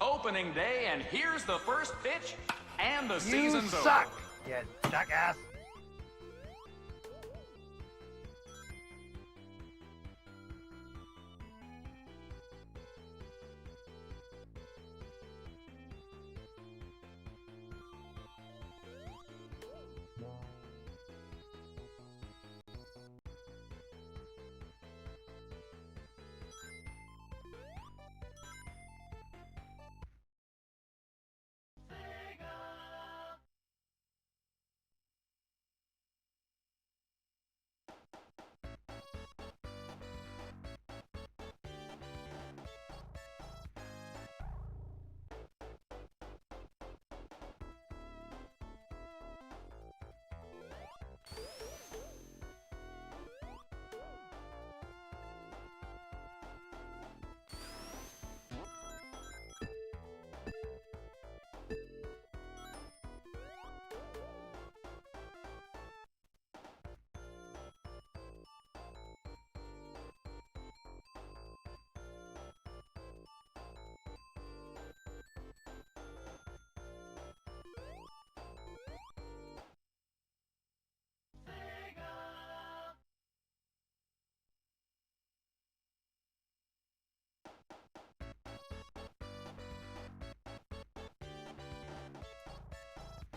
opening day, and here's the first pitch, and the You season's suck, over. you jackass.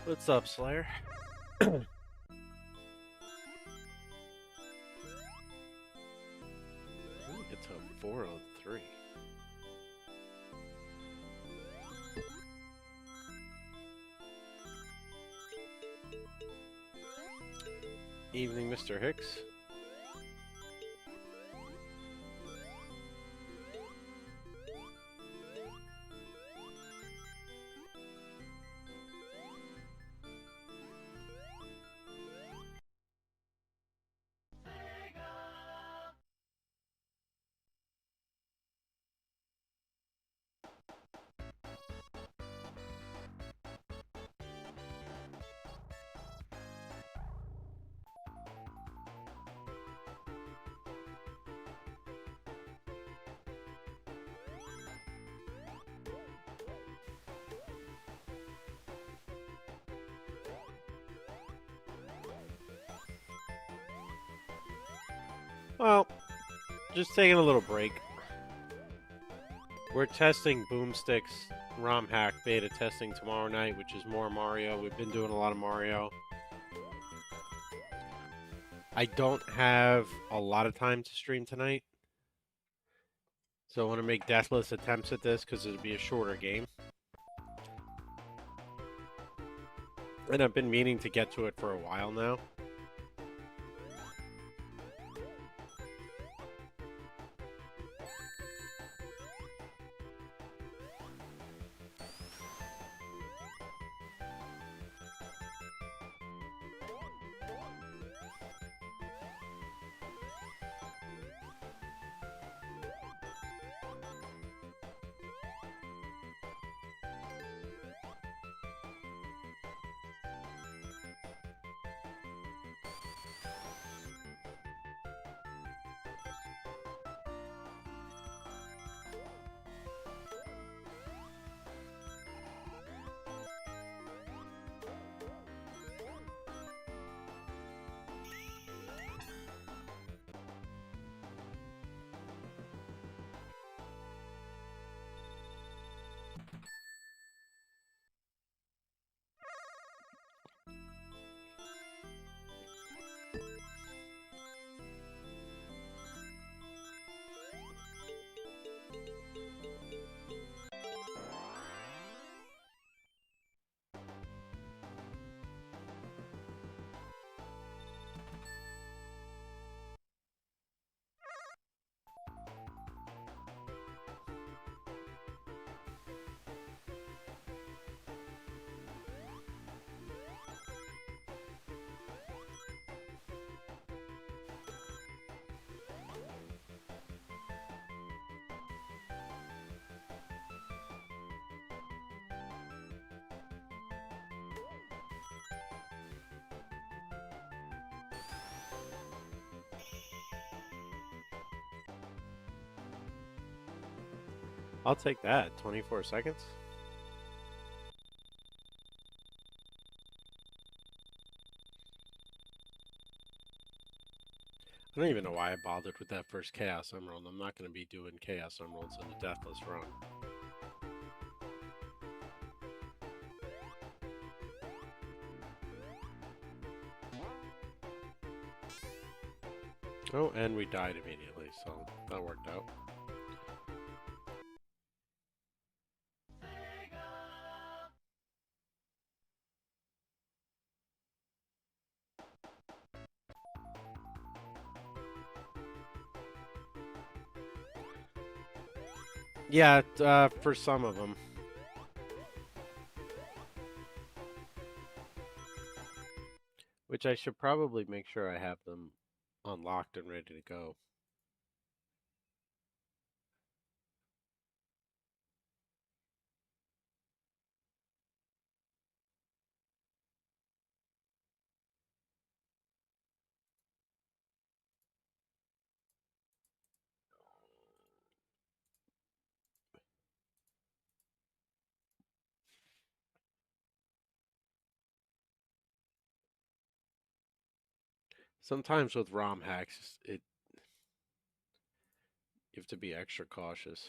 What's up, Slayer? It's a 403. Evening, Mr. Hicks. Well, just taking a little break. We're testing Boomstick's ROM hack beta testing tomorrow night, which is more Mario. We've been doing a lot of Mario. I don't have a lot of time to stream tonight, so I want to make Deathless attempts at this because it'll be a shorter game. And I've been meaning to get to it for a while now. I'll take that. 24 seconds. I don't even know why I bothered with that first Chaos Emerald. I'm not going to be doing Chaos Emeralds in the Deathless run. Oh, and we died immediately, so that worked out. Yeah, for some of them. Which I should probably make sure I have them unlocked and ready to go. Sometimes with ROM hacks, you have to be extra cautious.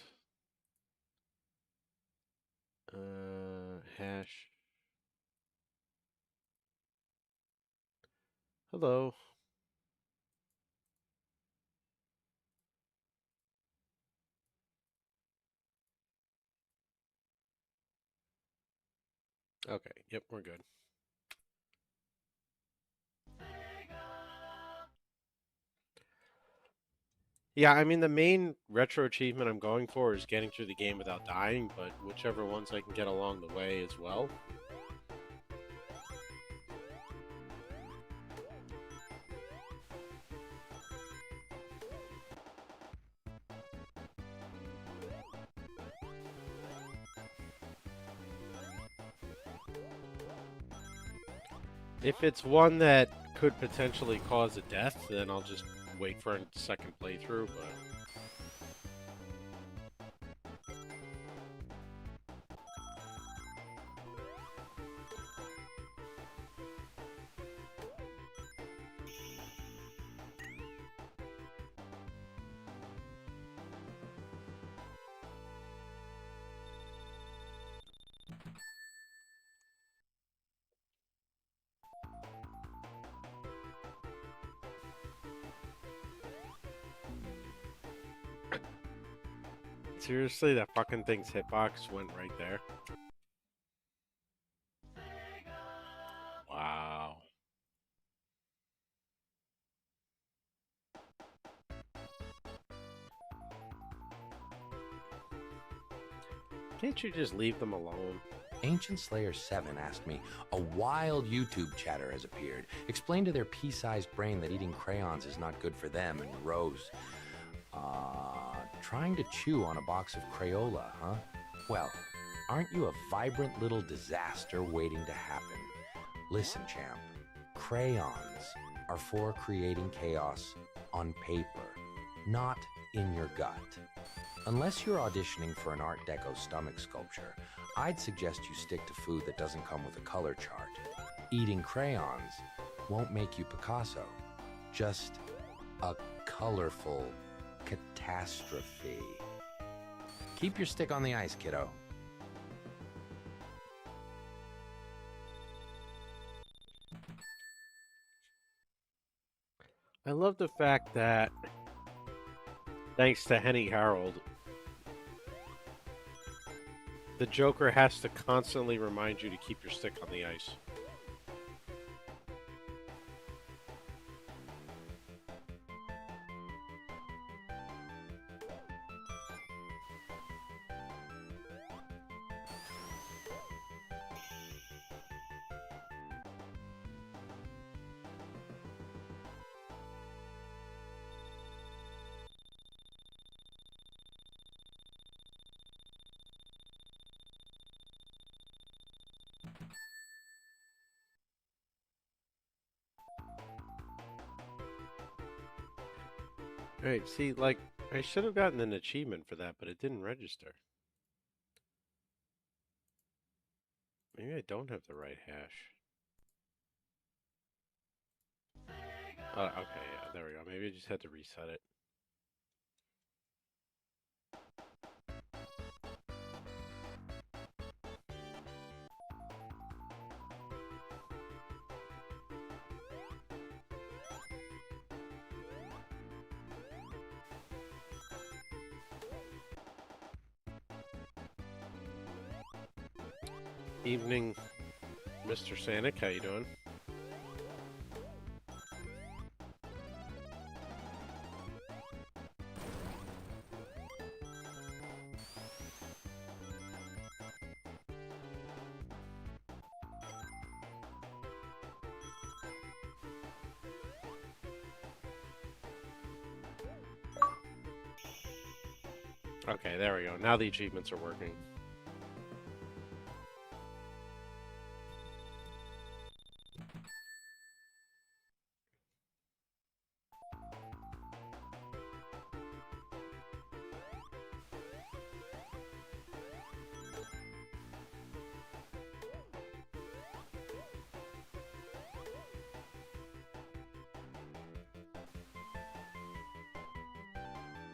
Hash. Hello. Okay, yep, we're good. Yeah, I mean, the main retro achievement I'm going for is getting through the game without dying, but whichever ones I can get along the way as well. If it's one that could potentially cause a death, then I'll just wait for a second playthrough, but... Seriously, that fucking thing's hitbox went right there. Wow. Can't you just leave them alone? Ancient Slayer 7 asked me, a wild YouTube chatter has appeared. Explain to their pea-sized brain that eating crayons is not good for them, and Rose, trying to chew on a box of Crayola, huh? Well, aren't you a vibrant little disaster waiting to happen? Listen, champ, crayons are for creating chaos on paper, not in your gut. Unless you're auditioning for an Art Deco stomach sculpture, I'd suggest you stick to food that doesn't come with a color chart. Eating crayons won't make you Picasso, just a colorful catastrophe. Keep your stick on the ice, kiddo. I love the fact that, thanks to Henny Harold, the Joker has to constantly remind you to keep your stick on the ice. Alright, see, like, I should have gotten an achievement for that, but it didn't register. Maybe I don't have the right hash. Okay, yeah, there we go. Maybe I just had to reset it. Evening, Mr. Sanic. How you doing? Okay, there we go. Now the achievements are working.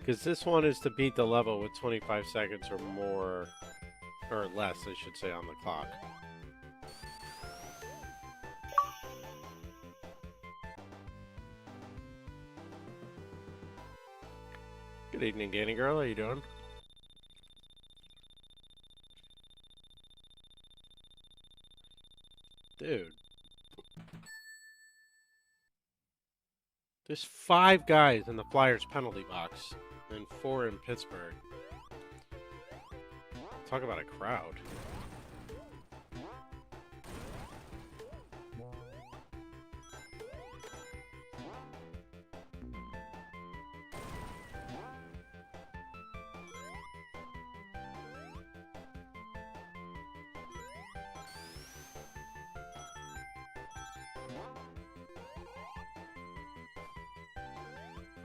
Because this one is to beat the level with 25 seconds or more, or less, I should say, on the clock. Good evening, Danny girl. How you doing? Dude. There's 5 guys in the Flyers penalty box and 4 in Pittsburgh. Talk about a crowd.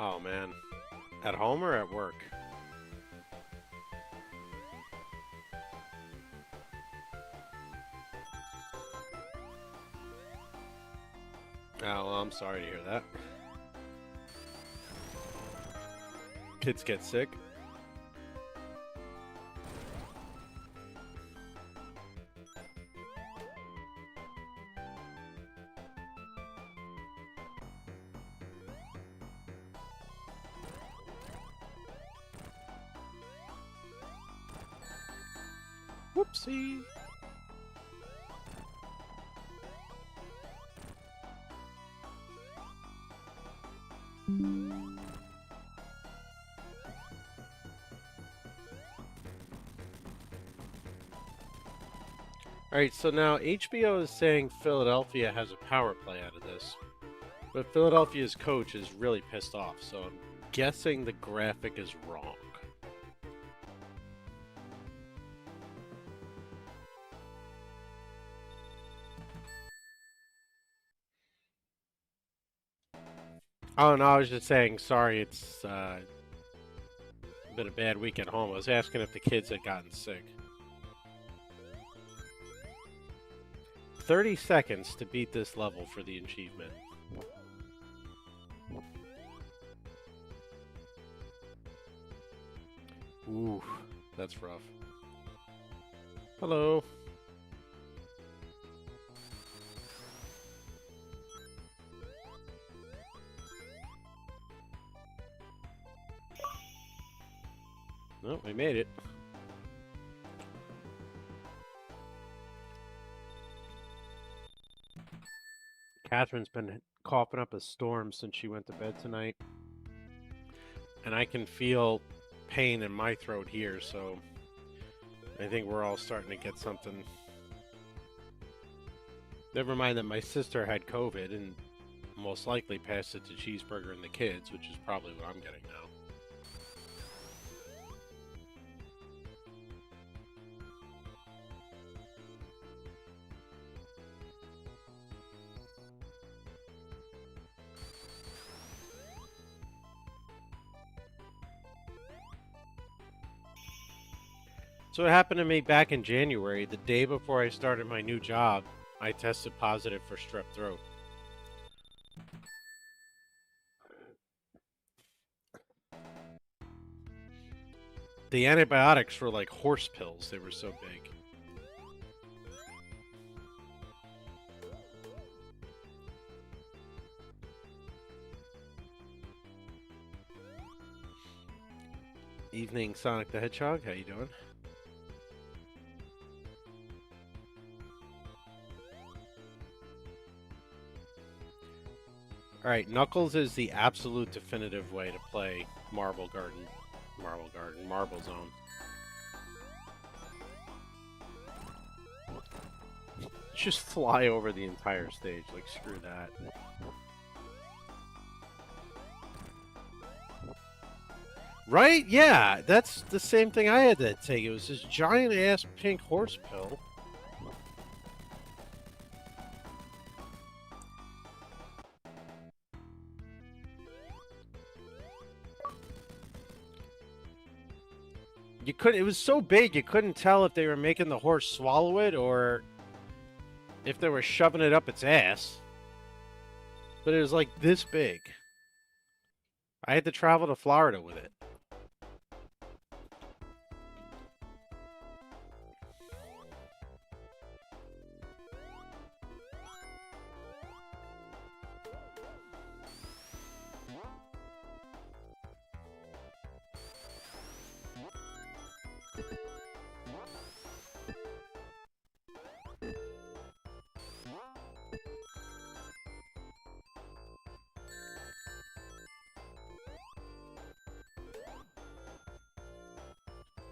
Oh man. At home or at work? Oh, well, I'm sorry to hear that. Kids get sick. Whoopsie. Alright, so now HBO is saying Philadelphia has a power play out of this. But Philadelphia's coach is really pissed off, so I'm guessing the graphic is wrong. Oh, no, I was just saying, sorry, it's been a bad week at home. I was asking if the kids had gotten sick. 30 seconds to beat this level for the achievement. Ooh, that's rough. Hello. Oh, we made it. Catherine's been coughing up a storm since she went to bed tonight. And I can feel pain in my throat here, so I think we're all starting to get something. Never mind that my sister had COVID and most likely passed it to Cheeseburger and the kids, which is probably what I'm getting now. So it happened to me back in January, the day before I started my new job. I tested positive for strep throat. The antibiotics were like horse pills. They were so big. Evening, Sonic the Hedgehog. How you doing? All right, Knuckles is the absolute definitive way to play Marble Zone. Just fly over the entire stage, like screw that. Right? Yeah, that's the same thing I had to take. It was this giant ass pink horse pill. You couldn't. It was so big you couldn't tell if they were making the horse swallow it or if they were shoving it up its ass. But it was like this big. I had to travel to Florida with it.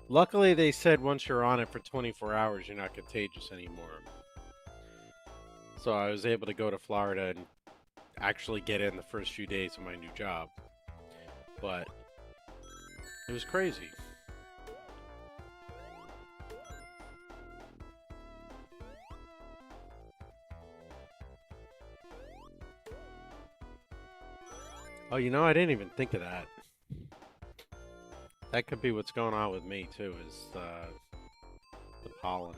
Luckily, they said once you're on it for 24 hours, you're not contagious anymore. So I was able to go to Florida and actually get in the first few days of my new job. But it was crazy. Oh, you know, I didn't even think of that. That could be what's going on with me, too, is the pollen.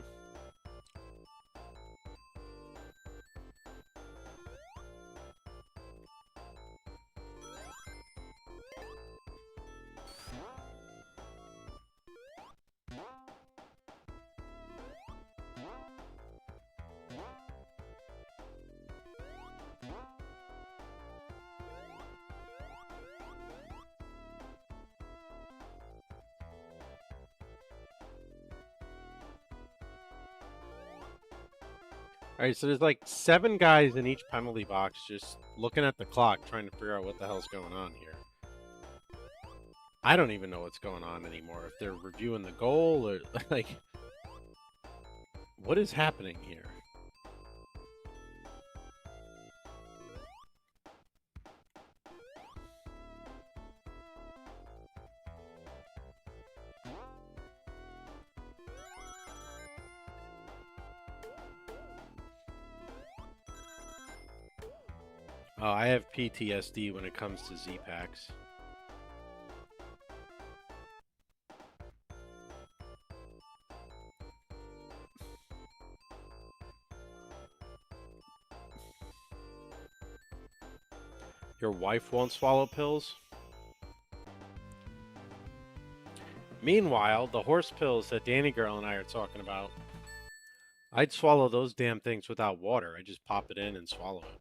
Alright, so there's like 7 guys in each penalty box just looking at the clock trying to figure out what the hell's going on here. I don't even know what's going on anymore. If they're reviewing the goal or like... What is happening here? Oh, I have PTSD when it comes to Z-Packs. Your wife won't swallow pills? Meanwhile, the horse pills that Danny Girl and I are talking about, I'd swallow those damn things without water. I just pop it in and swallow it.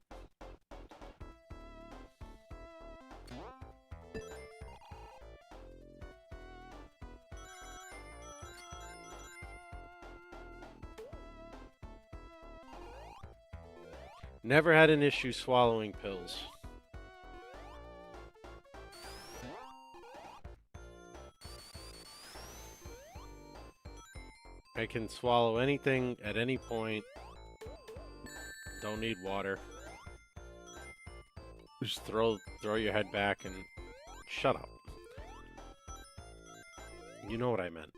Never had an issue swallowing pills. I can swallow anything at any point. Don't need water. Just throw your head back and shut up. You know what I meant.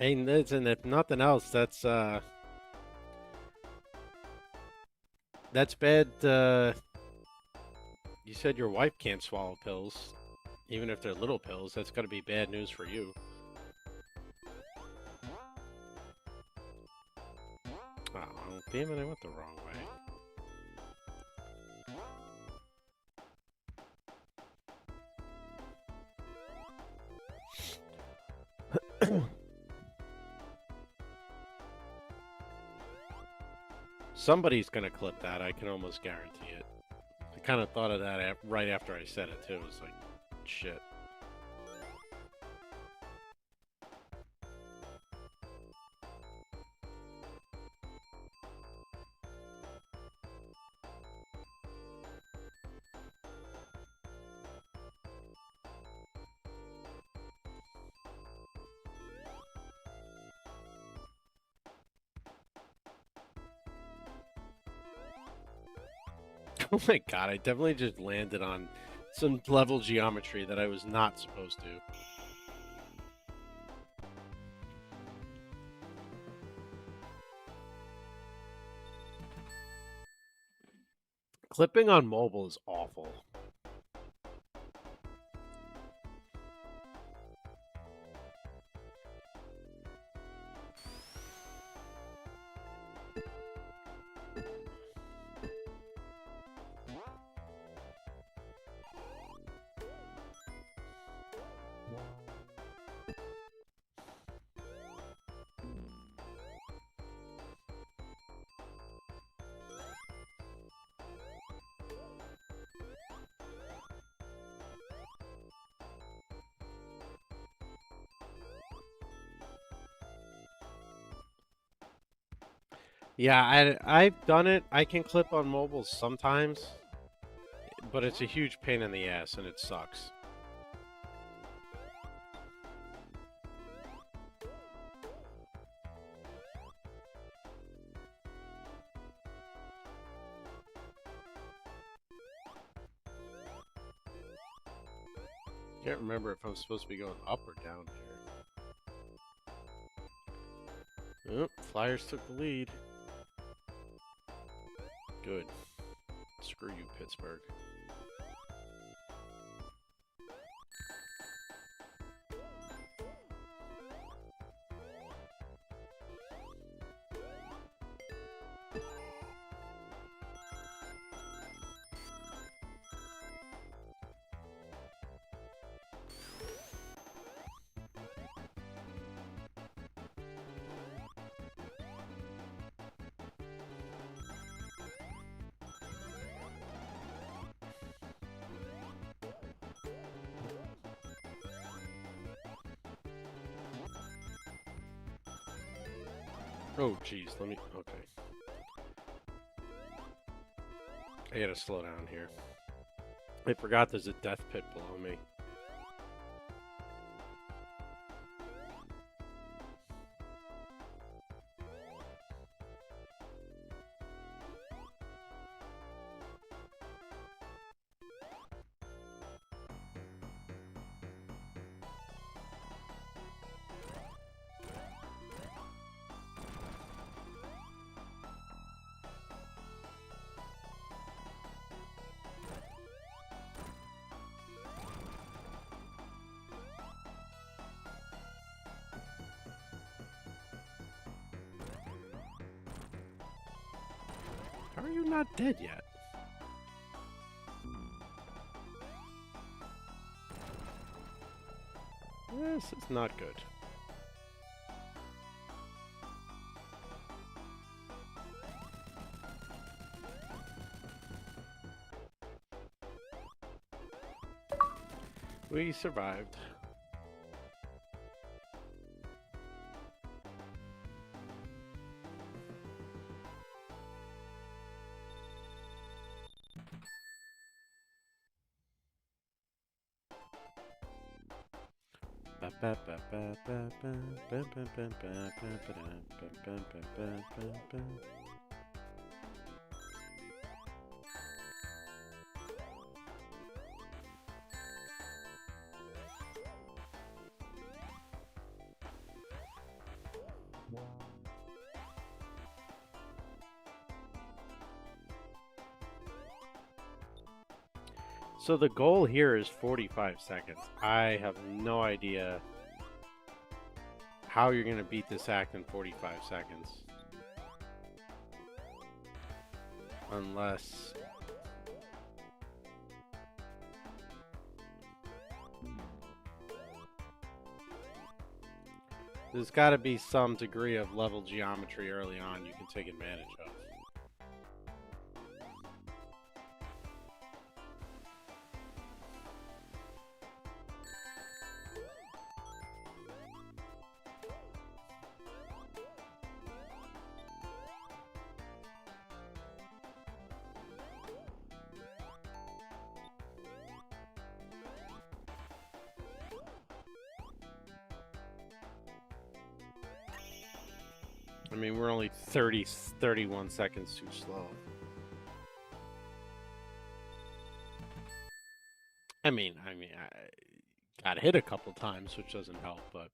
And listen, if nothing else, that's bad. You said your wife can't swallow pills, even if they're little pills. That's got to be bad news for you. Oh, damn it! I went the wrong way. Somebody's gonna clip that. I can almost guarantee it. I kind of thought of that right after I said it too. It was like, shit. Oh my god, I definitely just landed on some level geometry that I was not supposed to. Clipping on mobile is awful. Yeah, I've done it. I can clip on mobiles sometimes, but it's a huge pain in the ass and it sucks. Can't remember if I'm supposed to be going up or down here. Oh, Flyers took the lead. Good. Screw you, Pittsburgh. Oh, jeez, let me... Okay. I gotta slow down here. I forgot there's a death pit below me. How are you not dead yet? This is not good. We survived. So the goal here is 45 seconds. I have no idea how you're going to beat this act in 45 seconds. Unless... there's got to be some degree of level geometry early on you can take advantage of. I mean, we're only 31 seconds too slow. I mean, I got hit a couple times, which doesn't help, but...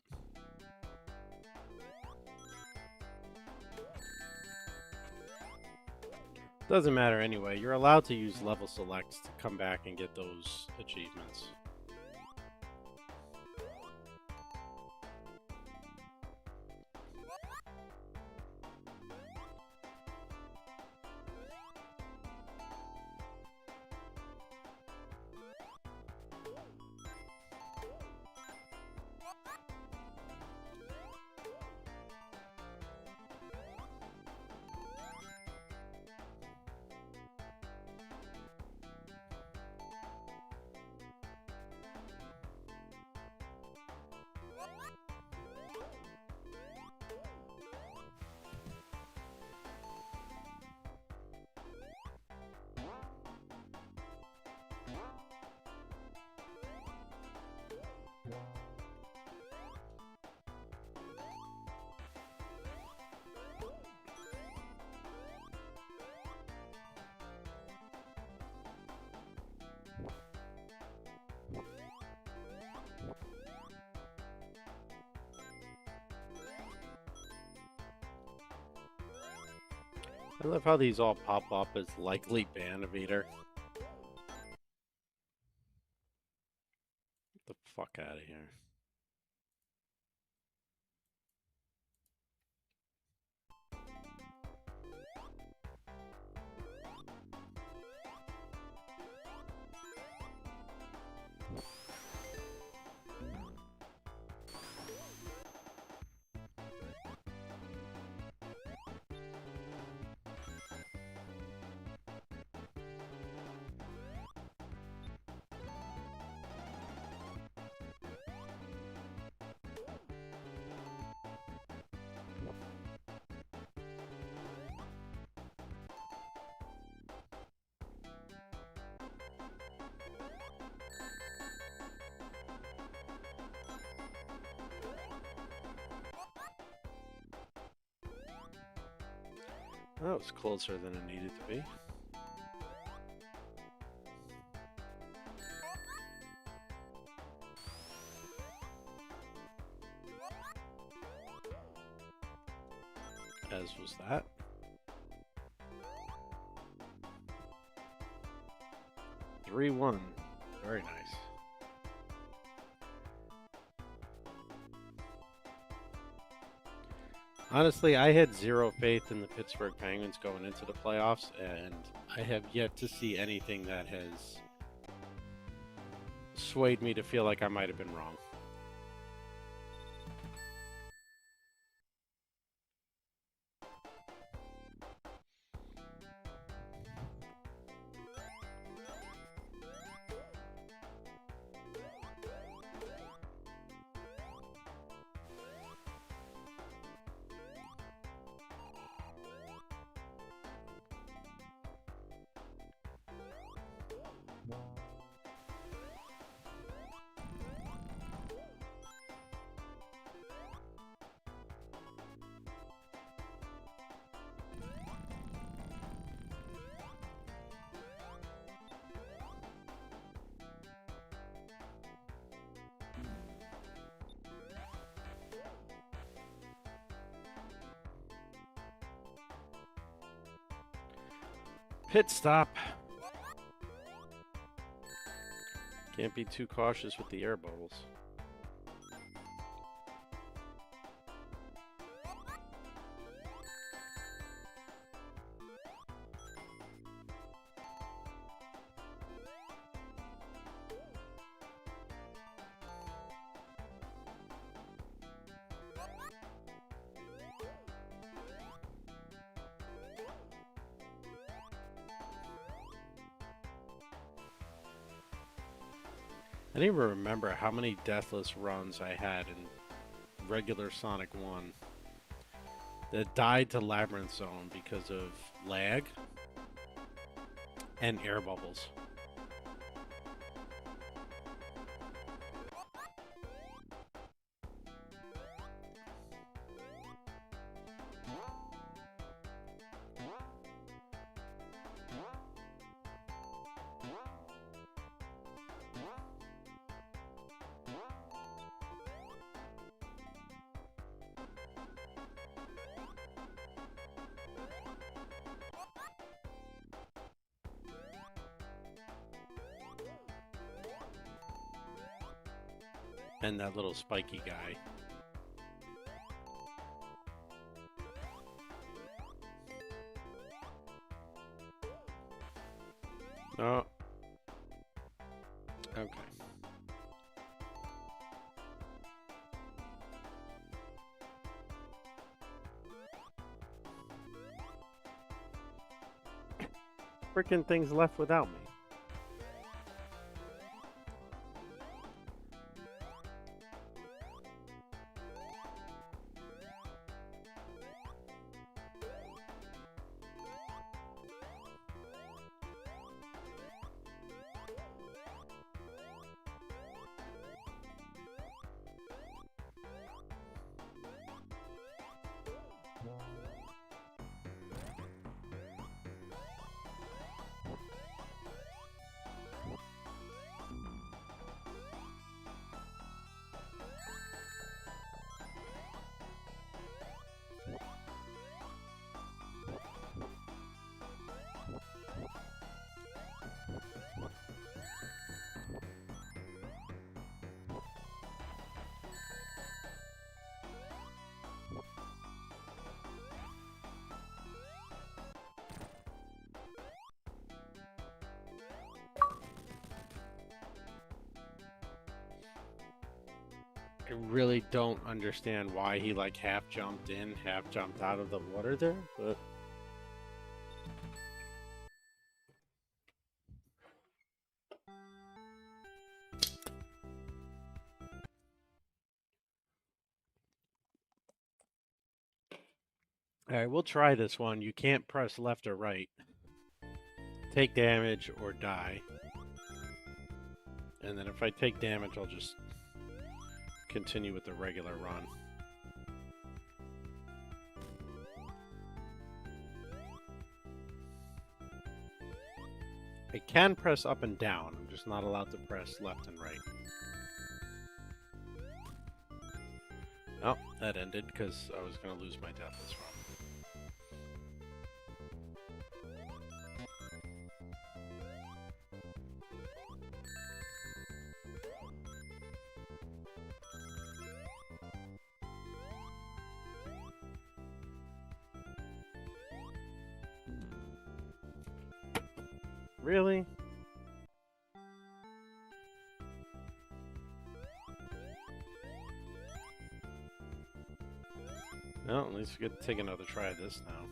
doesn't matter anyway. You're allowed to use level selects to come back and get those achievements. I love how these all pop up as likely ban evader. Get the fuck out of here. That was closer than it needed to be. As was that. Three 3-1. Very nice. Honestly, I had zero faith in the Pittsburgh Penguins going into the playoffs, and I have yet to see anything that has swayed me to feel like I might have been wrong. Pit stop. Can't be too cautious with the air bubbles. I don't even remember how many Deathless runs I had in regular Sonic 1 that died to Labyrinth Zone because of lag and air bubbles. And that little spiky guy. Oh. Okay. Freaking thing's left without me. I really don't understand why he like half jumped in, half jumped out of the water there, but alright, we'll try this one. You can't press left or right. Take damage or die. And then if I take damage, I'll just continue with the regular run. I can press up and down. I'm just not allowed to press left and right. Oh, that ended because I was going to lose my Deathless run. Really? Well, at least we get to take another try at this now.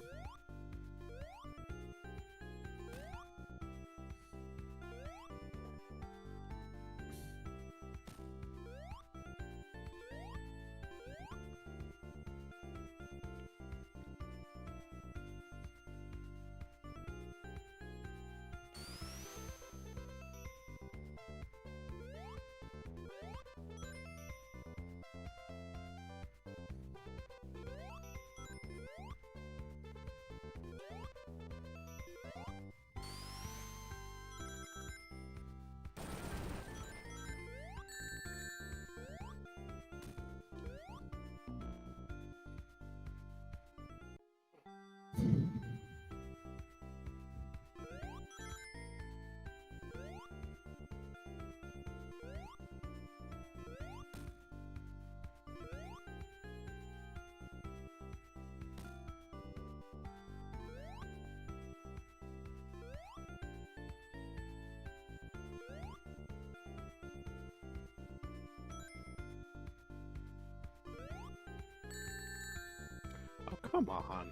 Come on.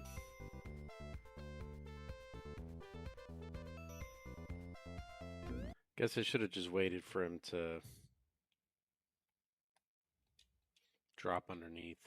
Guess I should have just waited for him to drop underneath.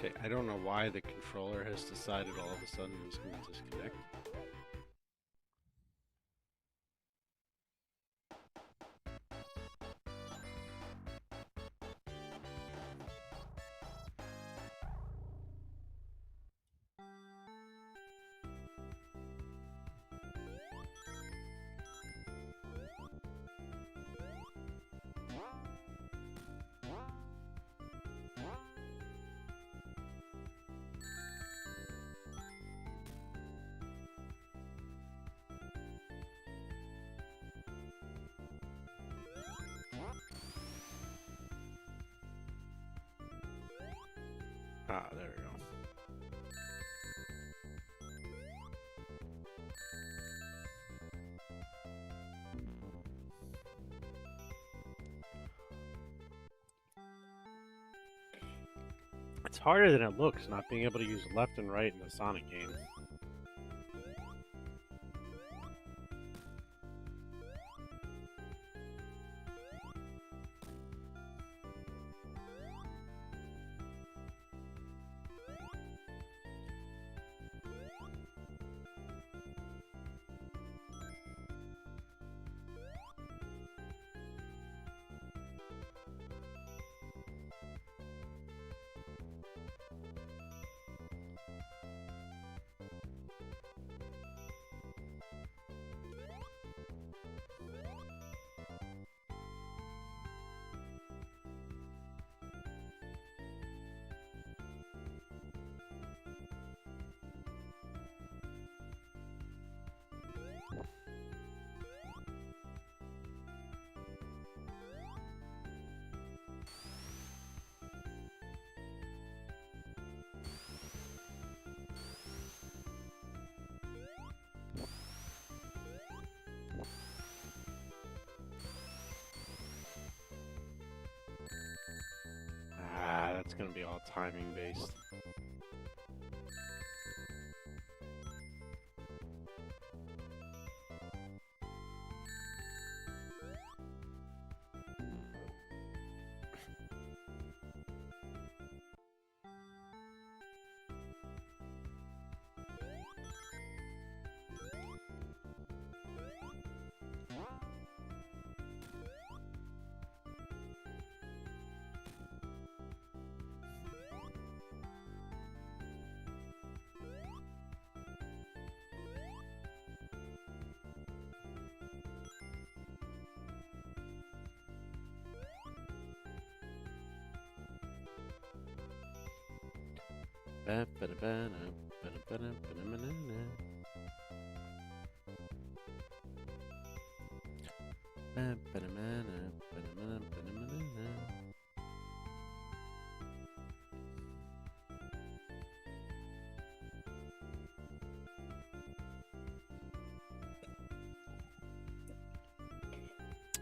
Okay, I don't know why the controller has decided all of a sudden it's going to disconnect. Ah, there we go. It's harder than it looks not being able to use left and right in the Sonic game. Ah, that's going to be all timing based.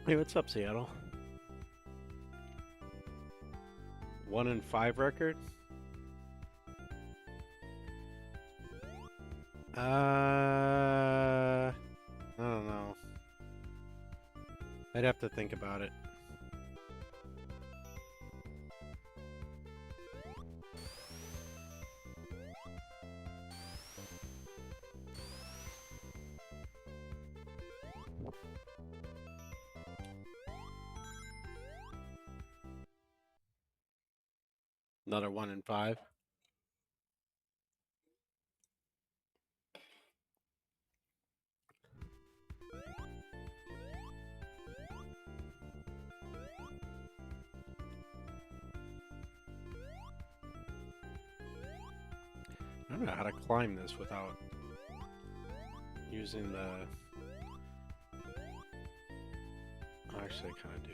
Hey, what's up, Seattle? 1-5 record? I don't know. I'd have to think about it. Another 1-5. I don't know how to climb this without using the... Actually, I kind of do.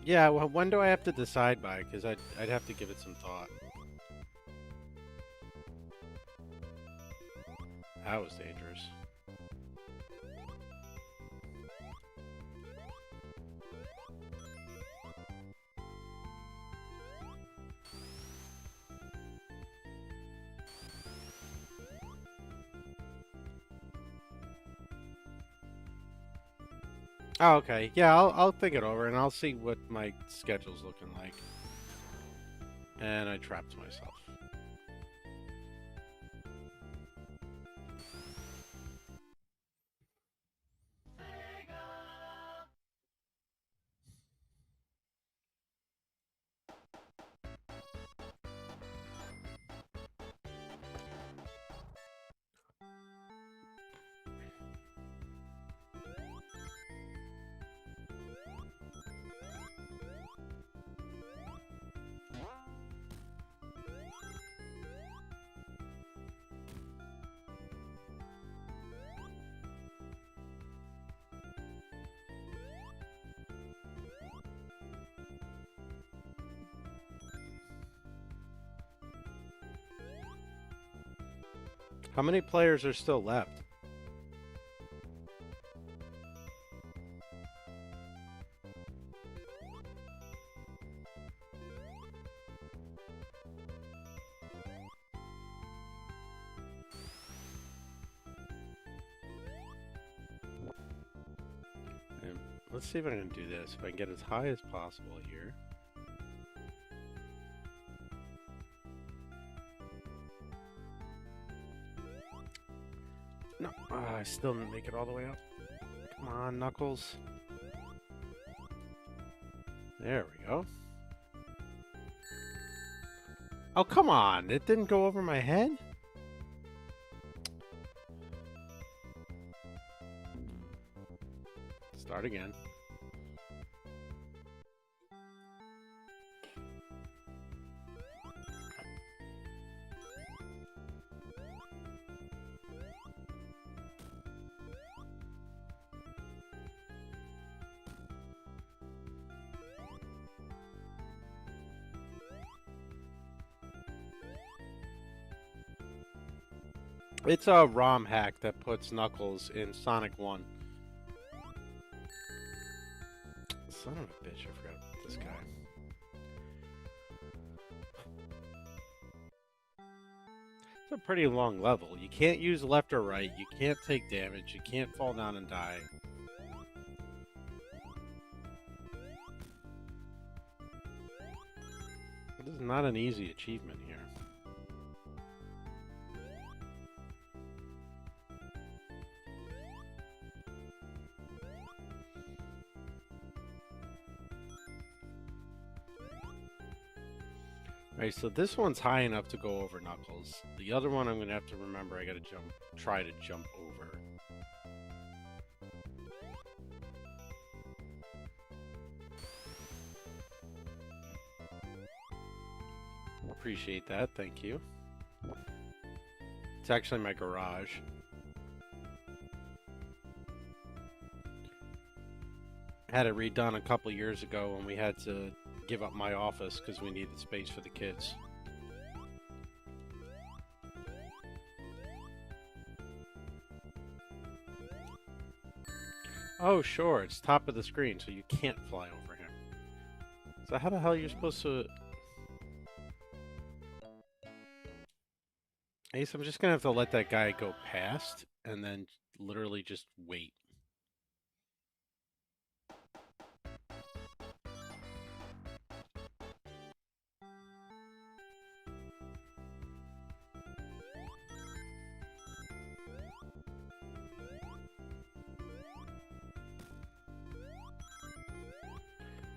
Yeah, well, when do I have to decide by? Because I'd have to give it some thought. That was dangerous. Oh, okay. Yeah, I'll think it over and I'll see what my schedule's looking like. And I trapped myself. How many players are still left? And let's see if I can do this. If I can get as high as possible here. No, I still didn't make it all the way up. Come on, Knuckles. There we go. Oh, come on. It didn't go over my head? Start again. It's a ROM hack that puts Knuckles in Sonic 1. Son of a bitch, I forgot about this guy. It's a pretty long level. You can't use left or right, you can't take damage, you can't fall down and die. It is not an easy achievement here. Alright, so this one's high enough to go over Knuckles. The other one I'm gonna have to remember I gotta try to jump over. Appreciate that, thank you. It's actually my garage. Had it redone a couple years ago when we had to give up my office because we needed space for the kids. Oh, sure, it's top of the screen, so you can't fly over him. So how the hell are you supposed to... Ace, I'm just gonna have to let that guy go past, and then literally just wait.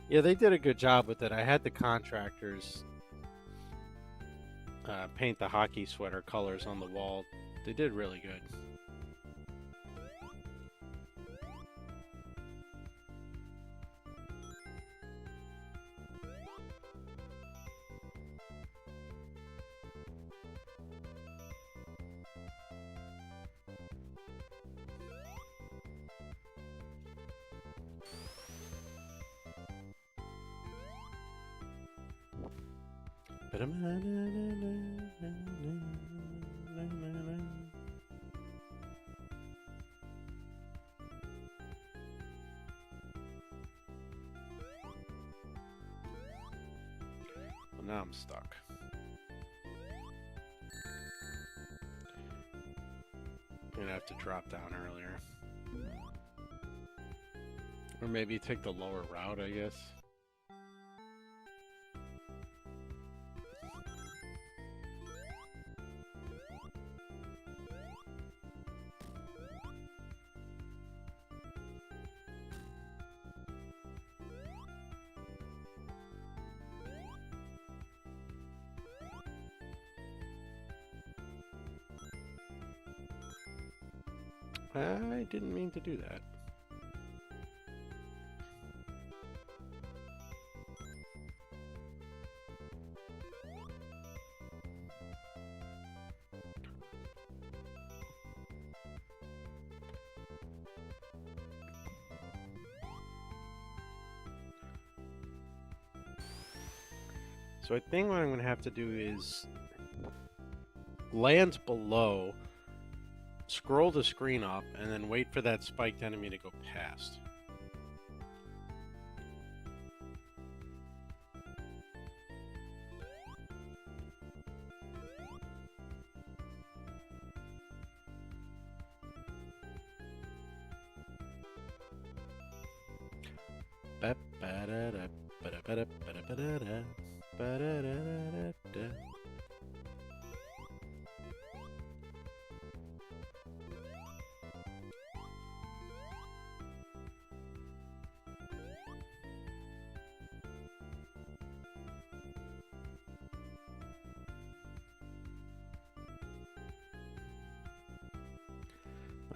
Yeah, they did a good job with it. I had the contractors paint the hockey sweater colors on the wall. They did really good. Well, now I'm stuck. I'm gonna have to drop down earlier. Or maybe take the lower route, I guess. I didn't mean to do that. So I think what I'm going to have to do is land below, scroll the screen up, and then wait for that spiked enemy to go past.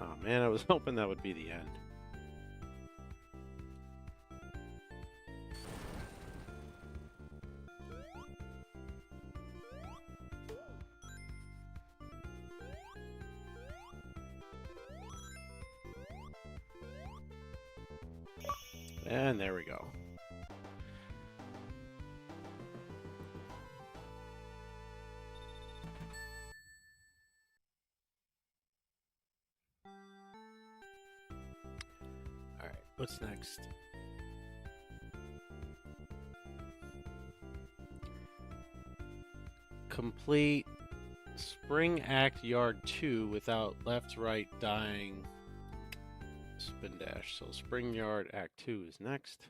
Oh man, I was hoping that would be the end. And there we go. All right, what's next? Complete Spring Act Yard 2 without left-right dying spin dash. So Spring Yard Act 2 is next.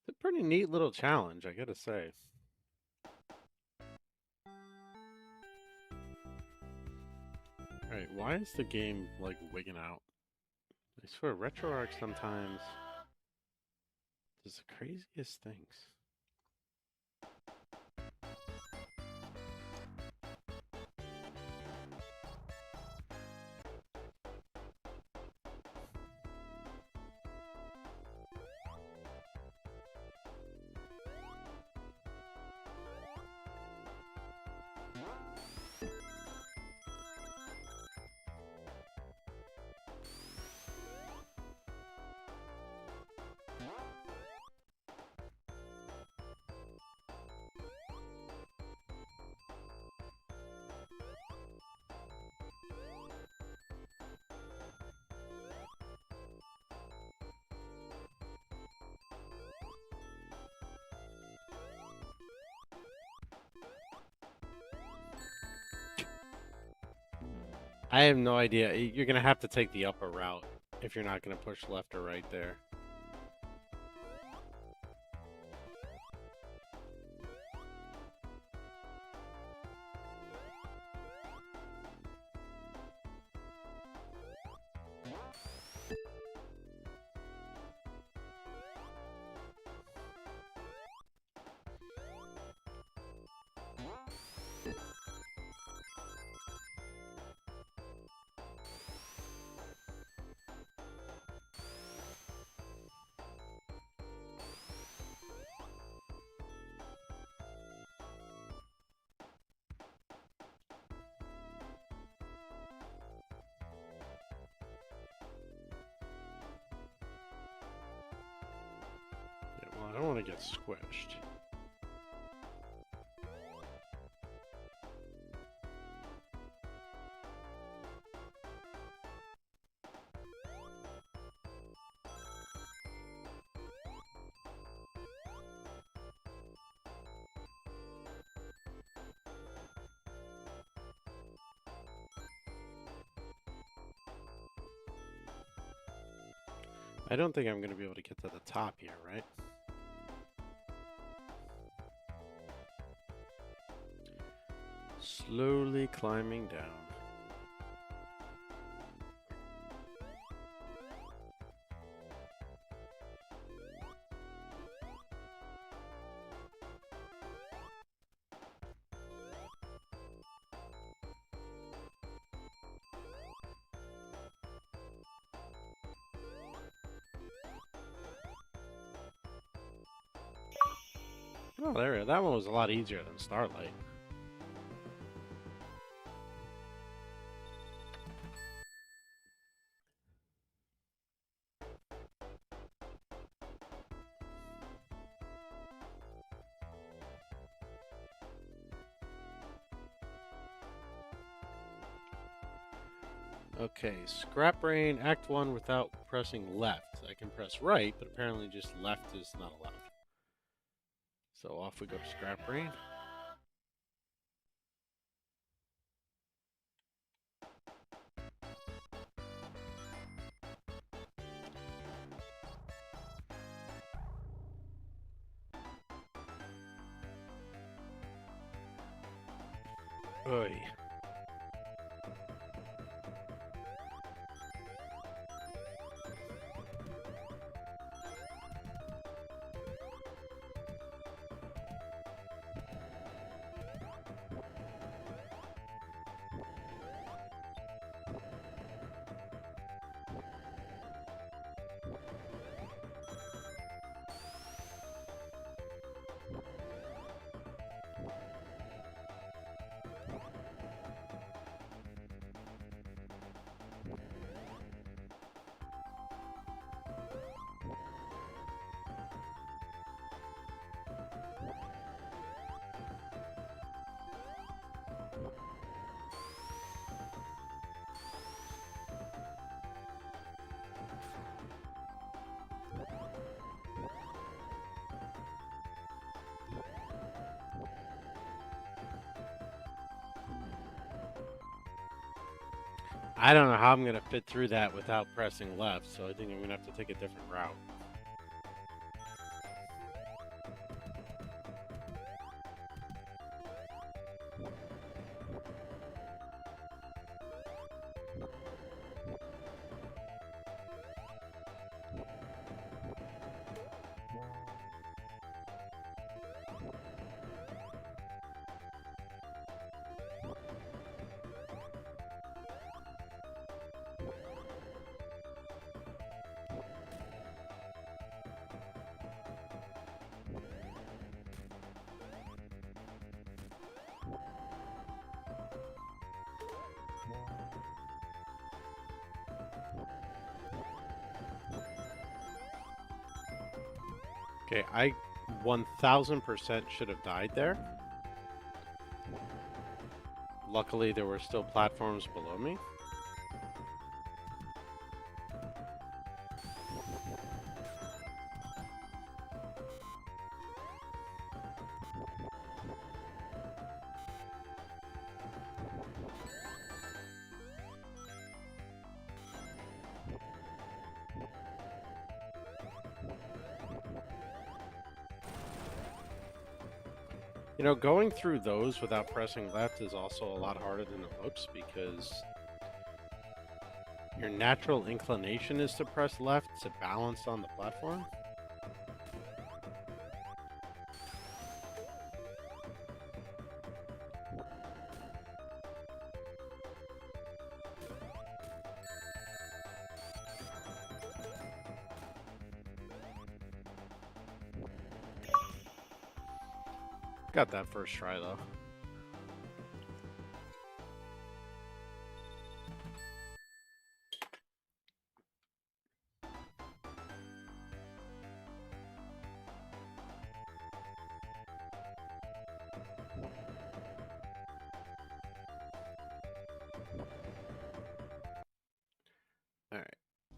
It's a pretty neat little challenge, I gotta say. Alright, why is the game like wigging out? I swear RetroArch sometimes does the craziest things. I have no idea. You're gonna have to take the upper route if you're not gonna push left or right there. don't want to get squished. I don't think I'm going to be able to get to the top here, right? Slowly climbing down. Oh, there we go. That one was a lot easier than Starlight. Okay, Scrap Brain, Act 1 without pressing left. I can press right, but apparently just left is not allowed. So off we go to Scrap Brain. Oy. I don't know how I'm going to fit through that without pressing left, so I think I'm going to have to take a different route. Okay, I 1000% should have died there. Luckily, there were still platforms below me. You know, going through those without pressing left is also a lot harder than it looks because your natural inclination is to press left to balance on the platform. Got that first try though. Alright.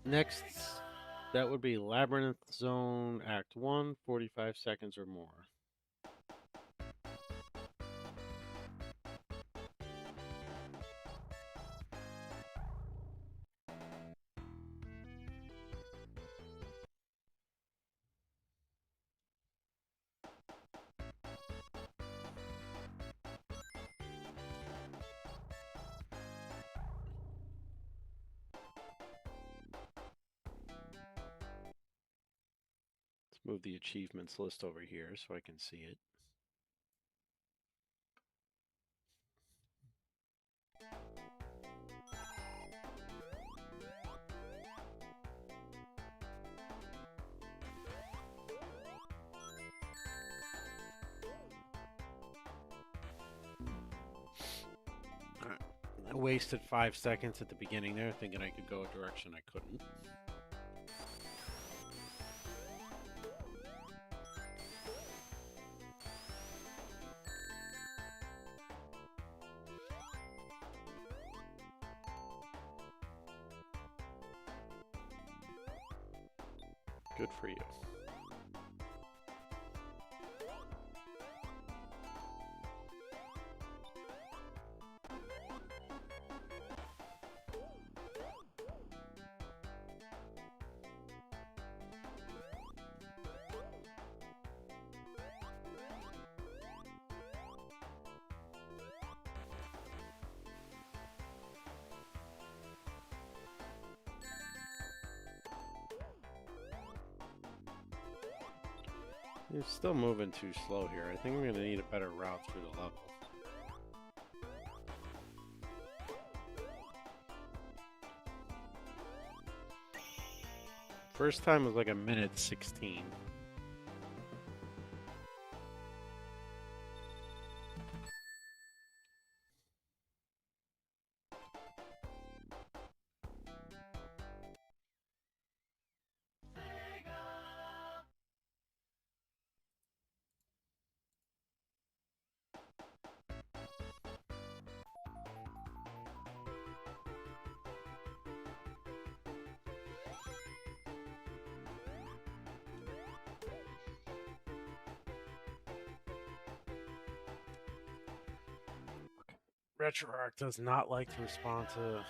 Next, that would be Labyrinth Zone Act 1, 45 seconds or more. Move the achievements list over here so I can see it. I wasted 5 seconds at the beginning there thinking I could go a direction I couldn't. Good for you. You're still moving too slow here. I think I'm going to need a better route through the level. First time was like 1:16. RetroArch does not like to respond to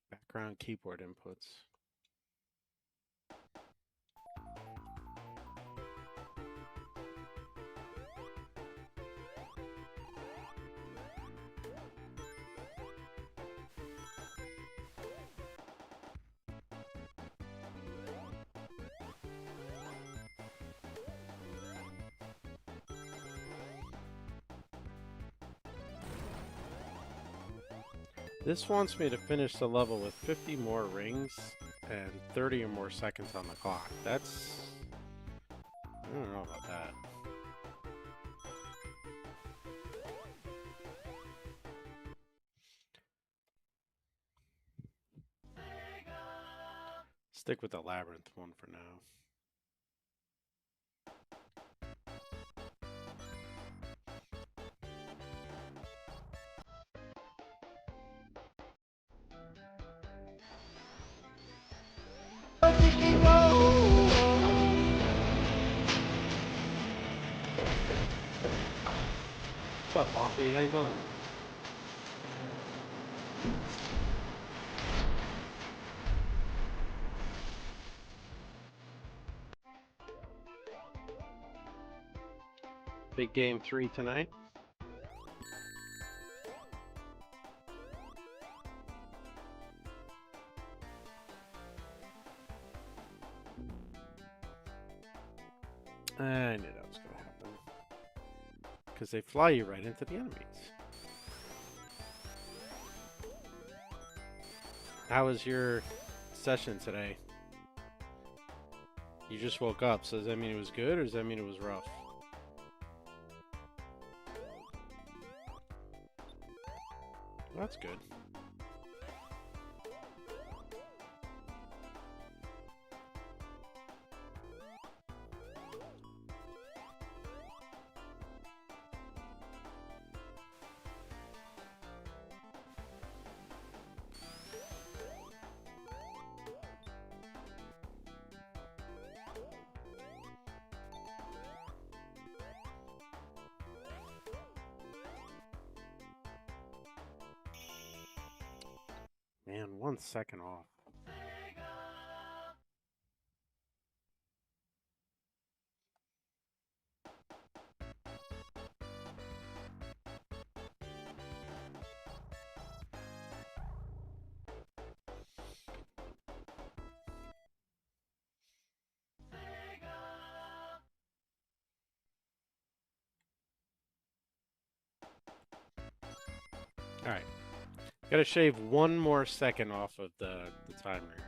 background keyboard inputs. This wants me to finish the level with 50 more rings and 30 or more seconds on the clock. That's... I don't know about that. Stick with the labyrinth one for now. What's up, Poppy? How you doing? Big game 3 tonight. I knew that was going to happen. Because they fly you right into the enemies. How was your session today? You just woke up, so does that mean it was good or does that mean it was rough? Well, that's good. Man, 1 second off. All right. Gotta shave 1 more second off of the timer here.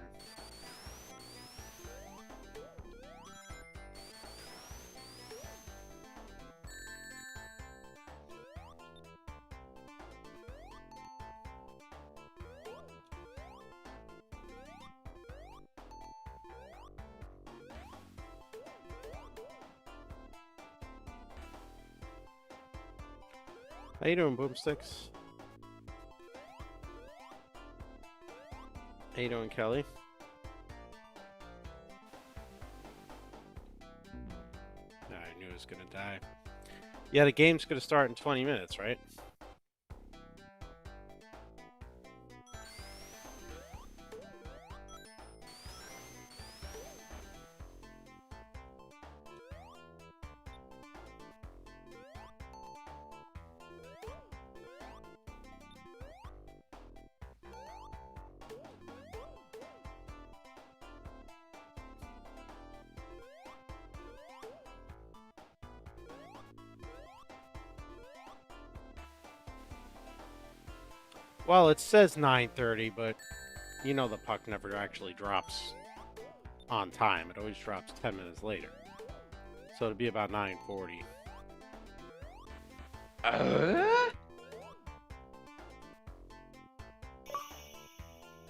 How you doing, Boomsticks? How you doing, Kelly? I knew it was gonna die. Yeah, the game's gonna start in 20 minutes, right? Well, it says 9:30, but you know the puck never actually drops on time. It always drops 10 minutes later. So it'll be about 9:40.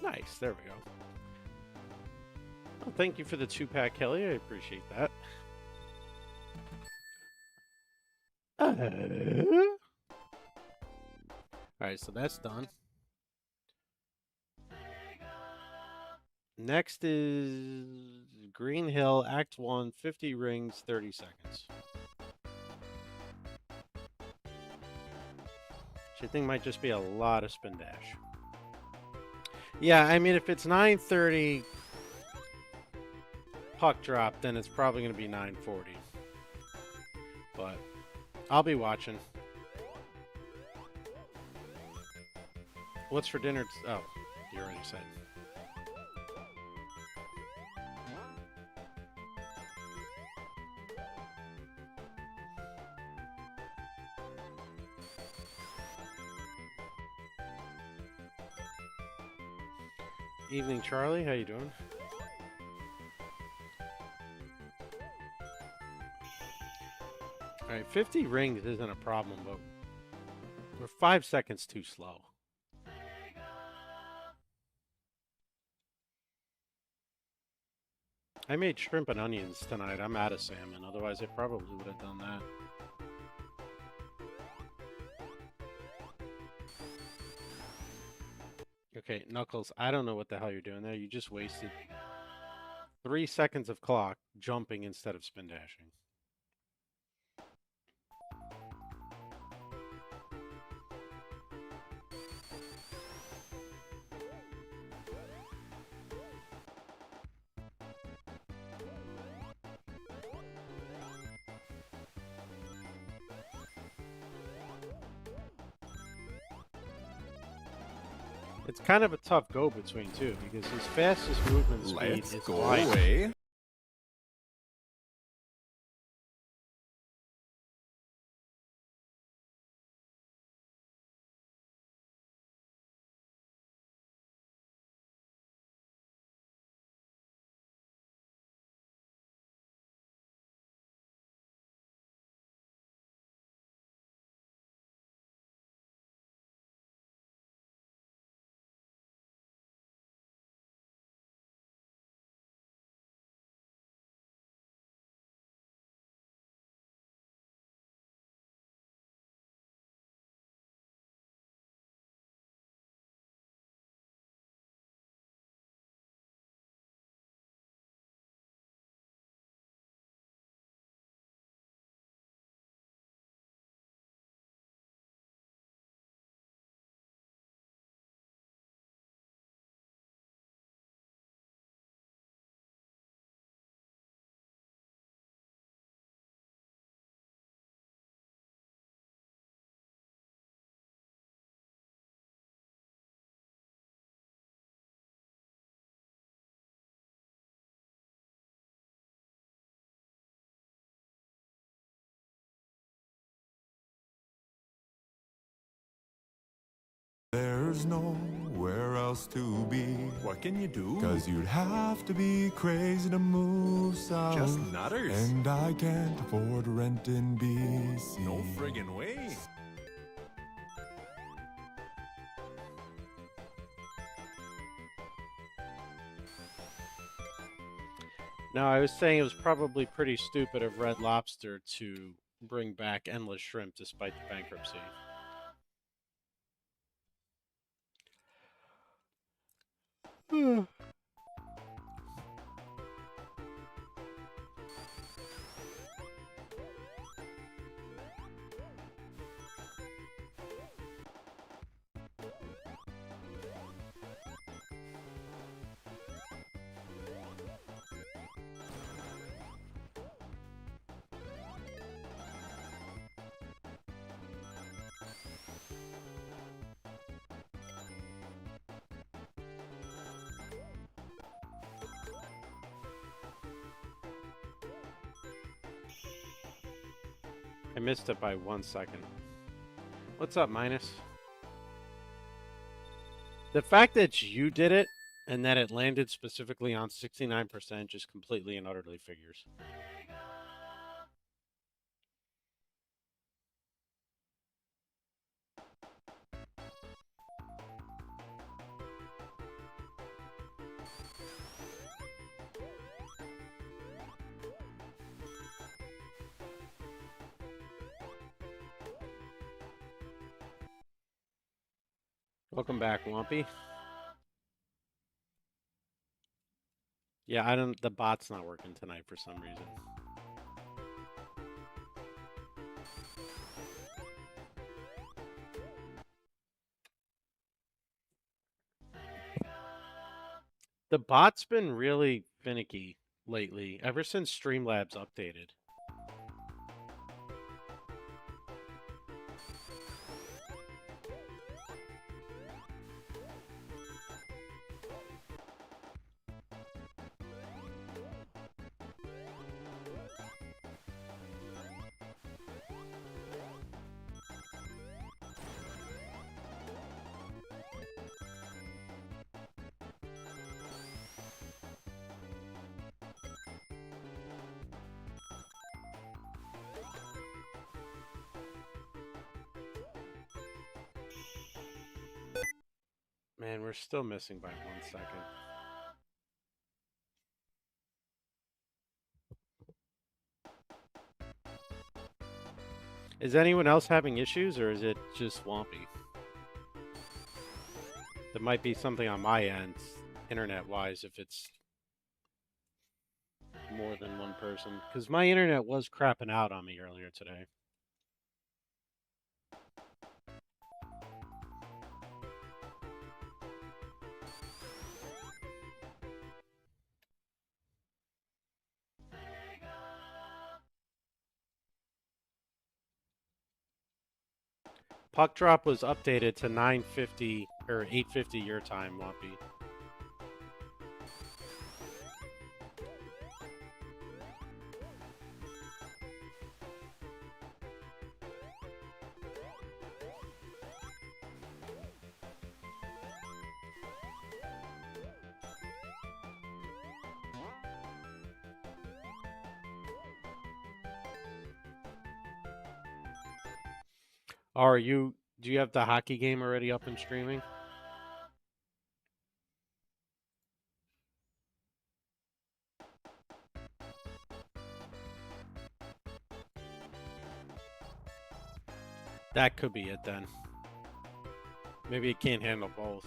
Nice, there we go. Well, thank you for the 2-pack, Kelly. I appreciate that. Alright, so that's done. Next is Green Hill, Act 1, 50 rings, 30 seconds. Which I think might just be a lot of spin dash. Yeah, I mean, if it's 9:30 puck drop, then it's probably going to be 9:40. But I'll be watching. What's for dinner? Oh, you already said. Evening, Charlie. How you doing? All right, 50 rings isn't a problem, but we're 5 seconds too slow. I made shrimp and onions tonight. I'm out of salmon. Otherwise, I probably would have done that. Okay, Knuckles, I don't know what the hell you're doing there. You just wasted 3 seconds of clock jumping instead of spin dashing. It's kind of a tough go between two because his fastest movement speed is go flying. away. there's nowhere else to be. What can you do? Cause you'd have to be crazy to move south. Just nutters. And I can't afford rent in BC. No friggin' way. No, I was saying it was probably pretty stupid of Red Lobster to bring back Endless Shrimp despite the bankruptcy. I missed it by 1 second. What's up, Minus? The fact that you did it and that it landed specifically on 69% just completely and utterly figures. Welcome back, Wumpy. Yeah, the bot's not working tonight for some reason. The bot's been really finicky lately, ever since Streamlabs updated. Man, we're still missing by 1 second. Is anyone else having issues, or is it just Swampy? There might be something on my end, internet-wise, if it's more than one person. Because my internet was crapping out on me earlier today. Puck drop was updated to 9:50 or 8:50 your time, Lumpy. Do you have the hockey game already up and streaming? That could be it then. Maybe it can't handle both.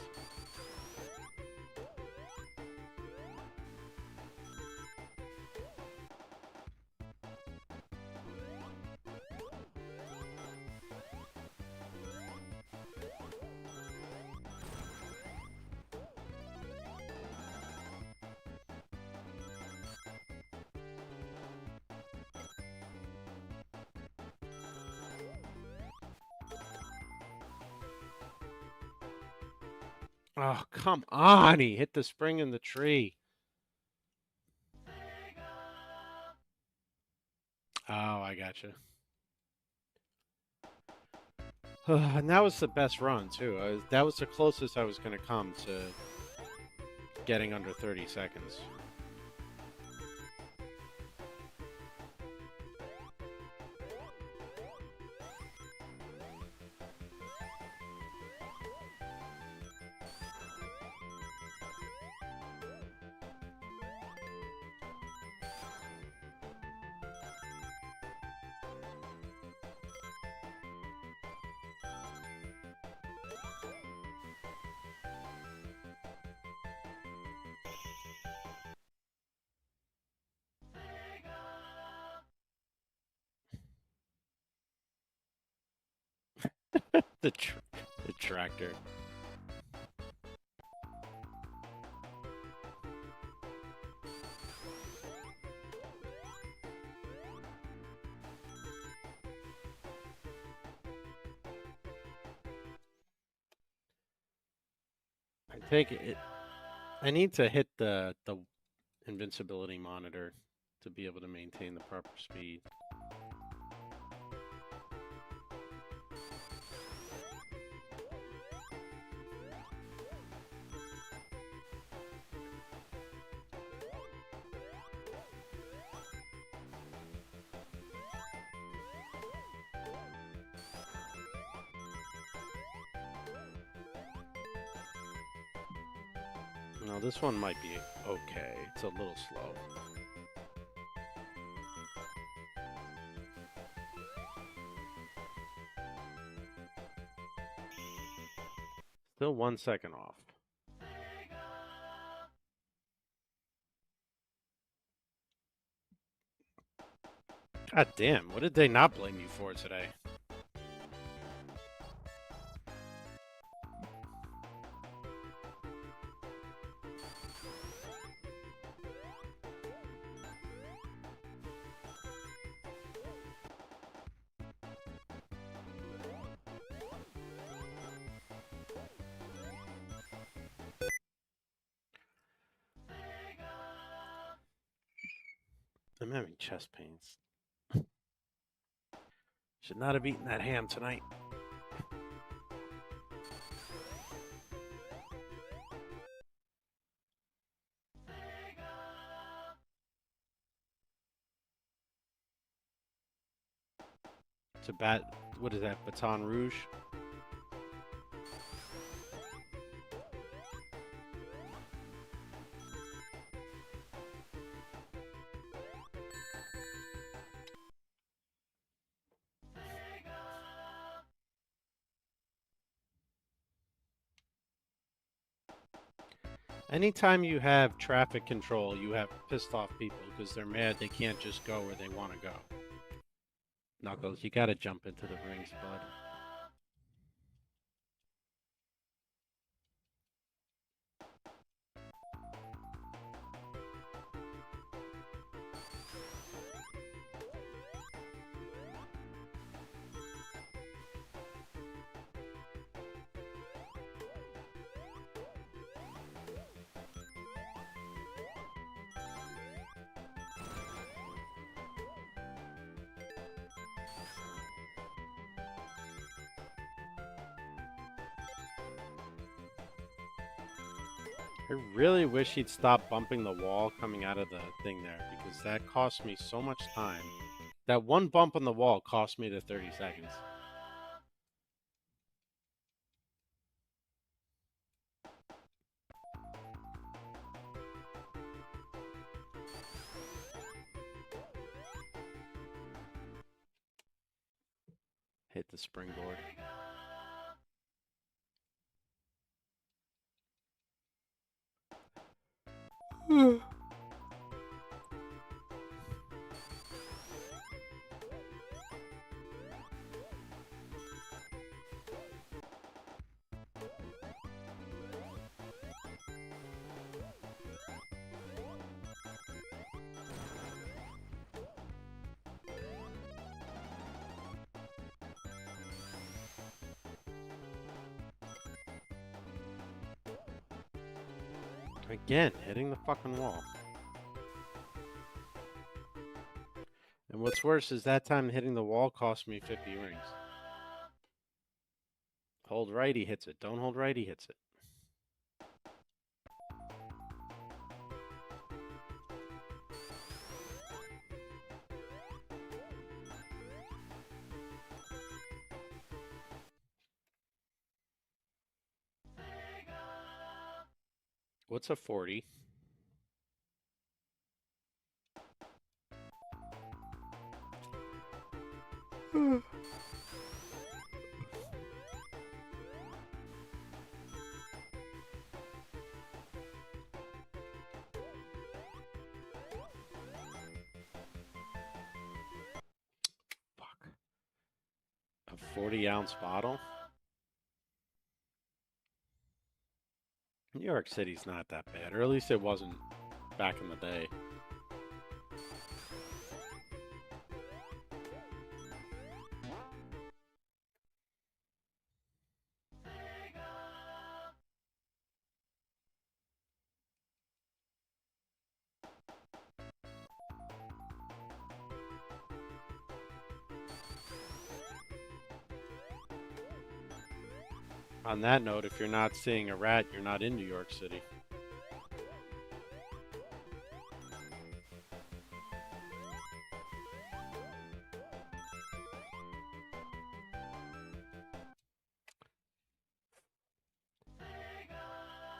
Oh, come on. He hit the spring in the tree. Oh, I gotcha. And that was the best run too. That was the closest I was going to come to getting under 30 seconds. the, tr the tractor. I take it. I need to hit the invincibility monitor to be able to maintain the proper speed. No, this one might be okay. It's a little slow. Still 1 second off. God damn, what did they not blame you for today? I'm having chest pains. Should not have eaten that ham tonight. It's a what is that, Baton Rouge? Anytime you have traffic control, you have pissed off people because they're mad they can't just go where they want to go. Knuckles, you gotta jump into the rings, bud. I really wish he'd stop bumping the wall coming out of the thing there, because that cost me so much time. That one bump on the wall cost me the 30 seconds. Hit the springboard. Again, hitting the fucking wall. And what's worse is that time hitting the wall cost me 50 rings. Hold right, he hits it. Don't hold right, he hits it. What's a 40? Fuck. A 40-ounce bottle? New York City's not that bad, or at least it wasn't back in the day. On that note, if you're not seeing a rat, you're not in New York City.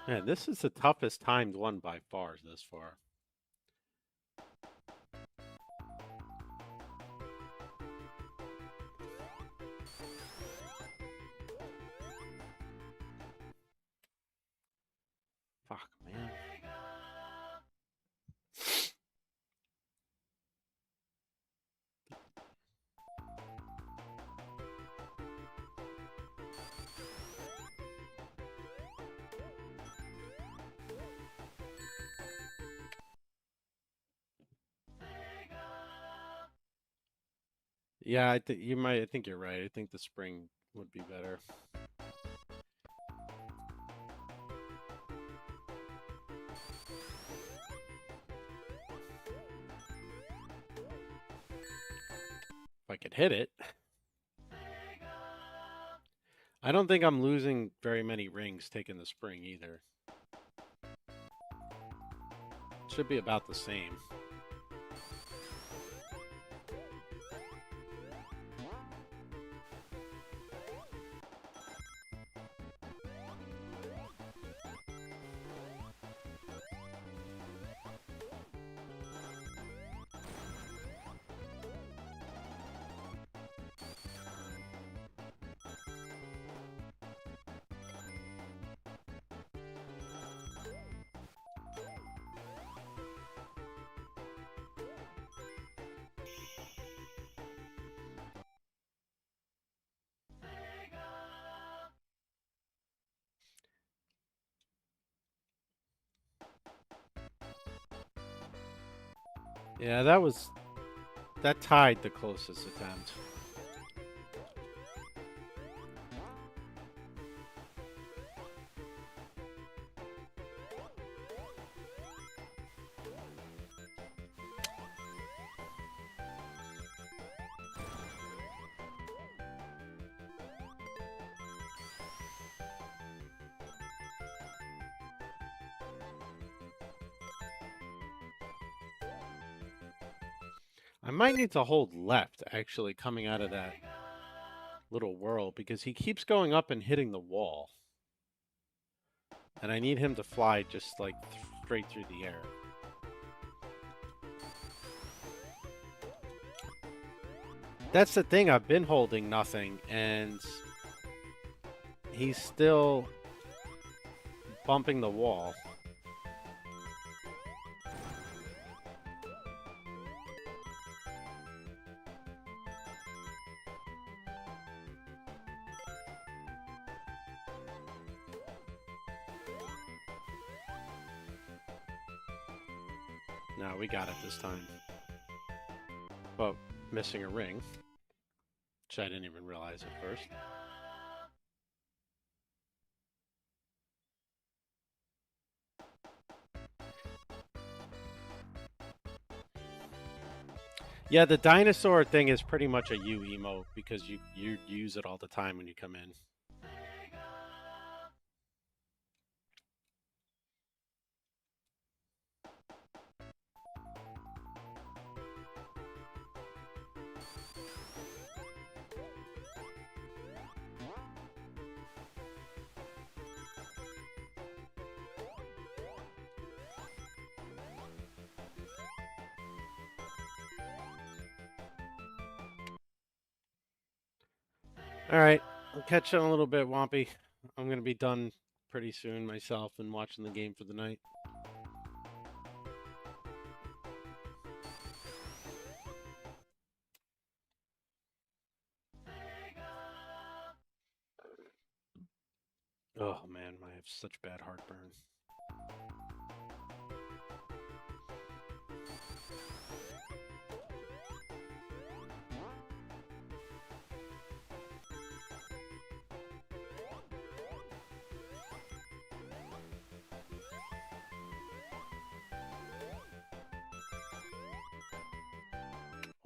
Man, this is the toughest timed one by far this far. Fuck, man. Yeah, I think you might. I think you're right. I think the spring would be better. If I could hit it. I don't think I'm losing very many rings taking the spring either. Should be about the same. Yeah, that tied the closest attempt. I might need to hold left, actually, coming out of that little whirl, because he keeps going up and hitting the wall. And I need him to fly just, like, straight through the air. That's the thing, I've been holding nothing, and he's still bumping the wall. No, we got it this time. But missing a ring, which I didn't even realize at first. Yeah, the dinosaur thing is pretty much a you emote because you use it all the time when you come in. All right, I'll catch you in a little bit, Wampy. I'm gonna be done pretty soon myself and watching the game for the night. Oh man, I have such bad heartburn.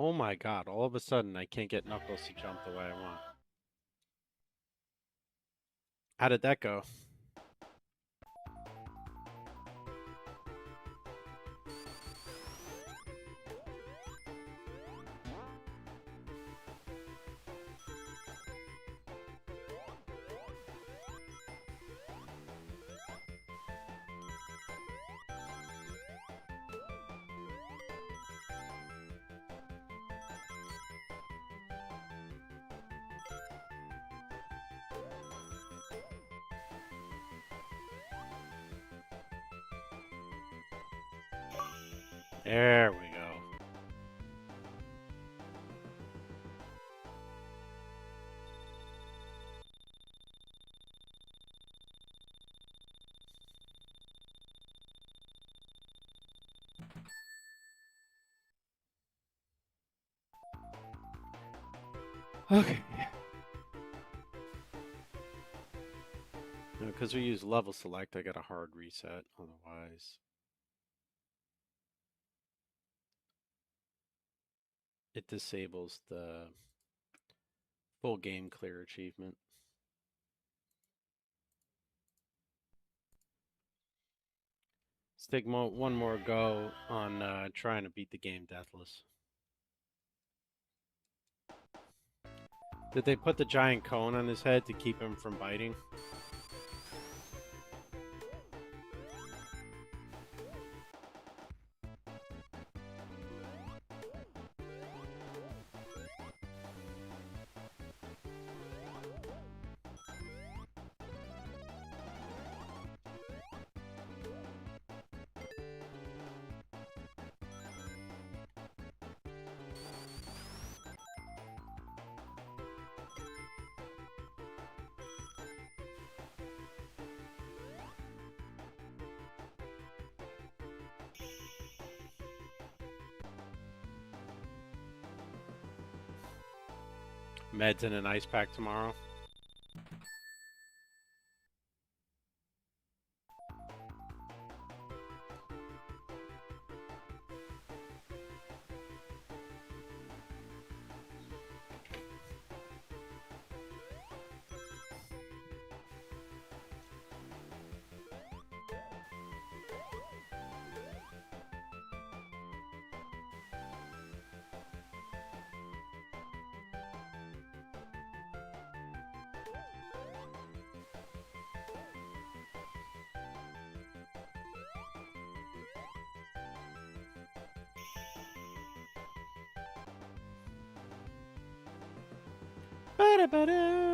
Oh my god, all of a sudden I can't get Knuckles to jump the way I want. How did that go? There we go. Okay. Because we use level select, I got a hard reset. Otherwise, it disables the full game clear achievement. Let's take one more go on trying to beat the game Deathless. Did they put the giant cone on his head to keep him from biting? Meds in an ice pack tomorrow. Ba-da-ba-da.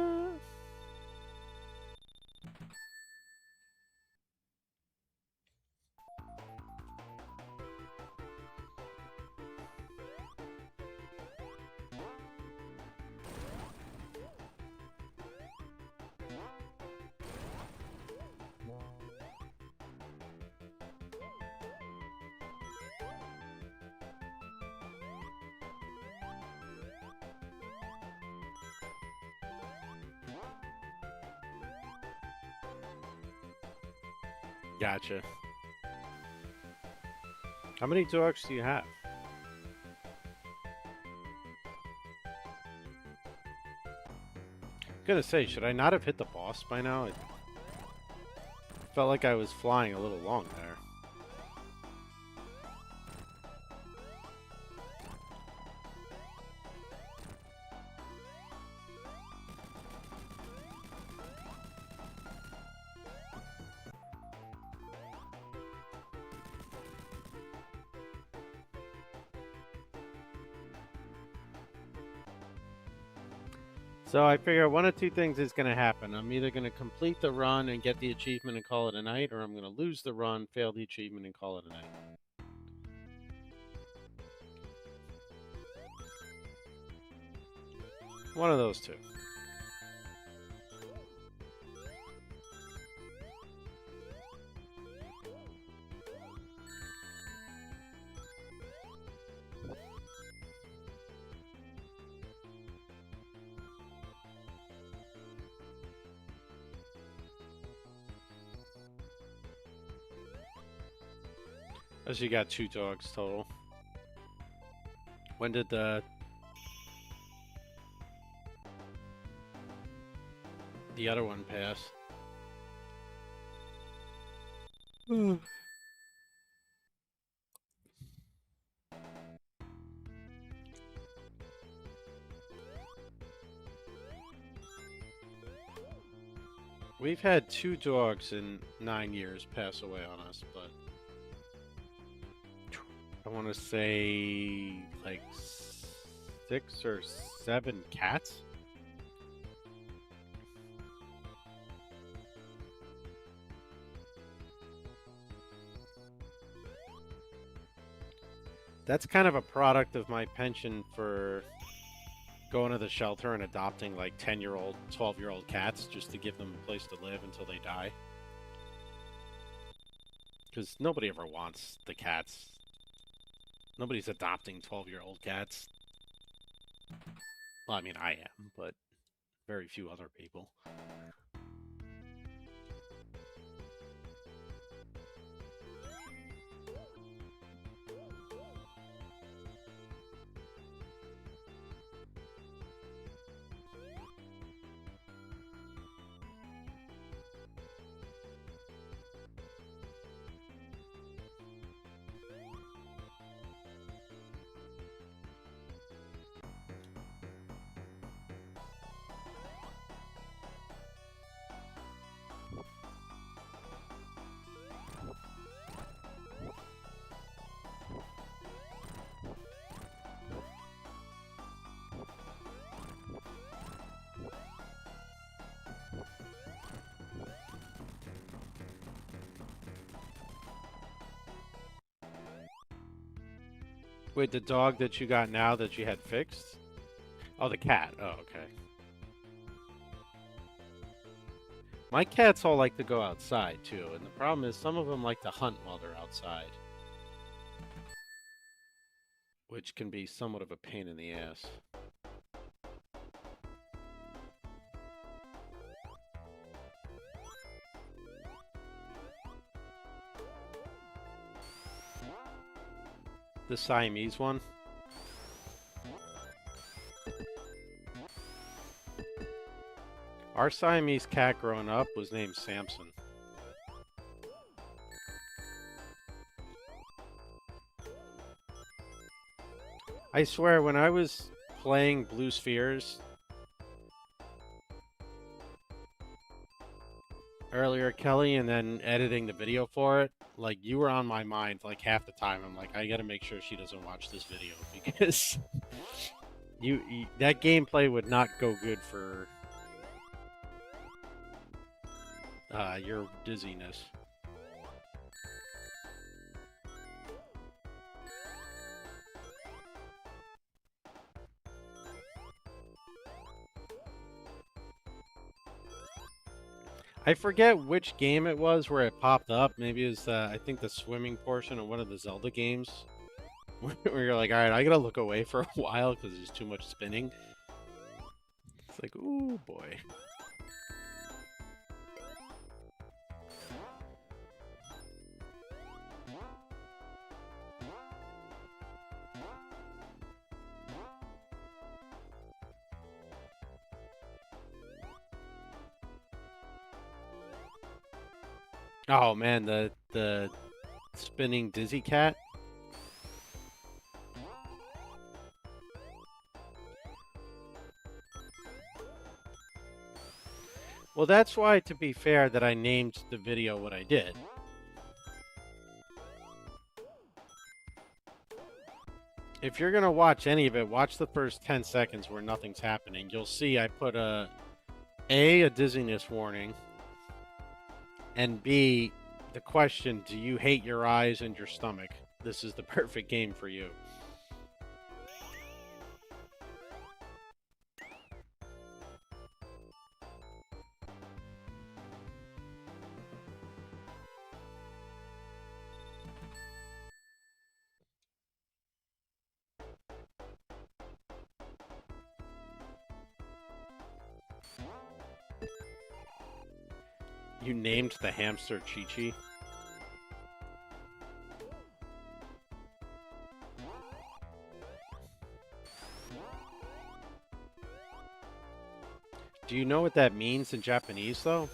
Gotcha. How many dogs do you have? Gonna say, should I not have hit the boss by now? It felt like I was flying a little long there. So I figure one of two things is going to happen. I'm either going to complete the run and get the achievement and call it a night, or I'm going to lose the run, fail the achievement, and call it a night. One of those two. As you got 2 dogs total. When did the other one pass? We've had 2 dogs in 9 years pass away on us, but I want to say like 6 or 7 cats. That's kind of a product of my penchant for going to the shelter and adopting like 10-year-old, 12-year-old cats just to give them a place to live until they die. Because nobody ever wants the cats. Nobody's adopting 12-year-old cats. Well, I mean, I am, but very few other people. Wait, the dog that you got now that you had fixed? Oh, the cat. Oh, okay. My cats all like to go outside, too, and the problem is some of them like to hunt while they're outside. Which can be somewhat of a pain in the ass. The Siamese one. Our Siamese cat growing up was named Samson. I swear, when I was playing Blue Spheres earlier, Kelly, and then editing the video for it, like, you were on my mind like half the time. I'm like, I gotta make sure she doesn't watch this video because that gameplay would not go good for your dizziness. I forget which game it was where it popped up. Maybe it was, I think, the swimming portion of one of the Zelda games. Where you're like, alright, I gotta look away for a while because there's too much spinning. It's like, ooh, boy. Oh man, the spinning dizzy cat. Well, that's why, to be fair, that I named the video what I did. If you're gonna watch any of it, watch the first 10 seconds where nothing's happening. You'll see I put a dizziness warning, and B, the question, do you hate your eyes and your stomach? This is the perfect game for you. You named the hamster Chi-Chi? Do you know what that means in Japanese, though?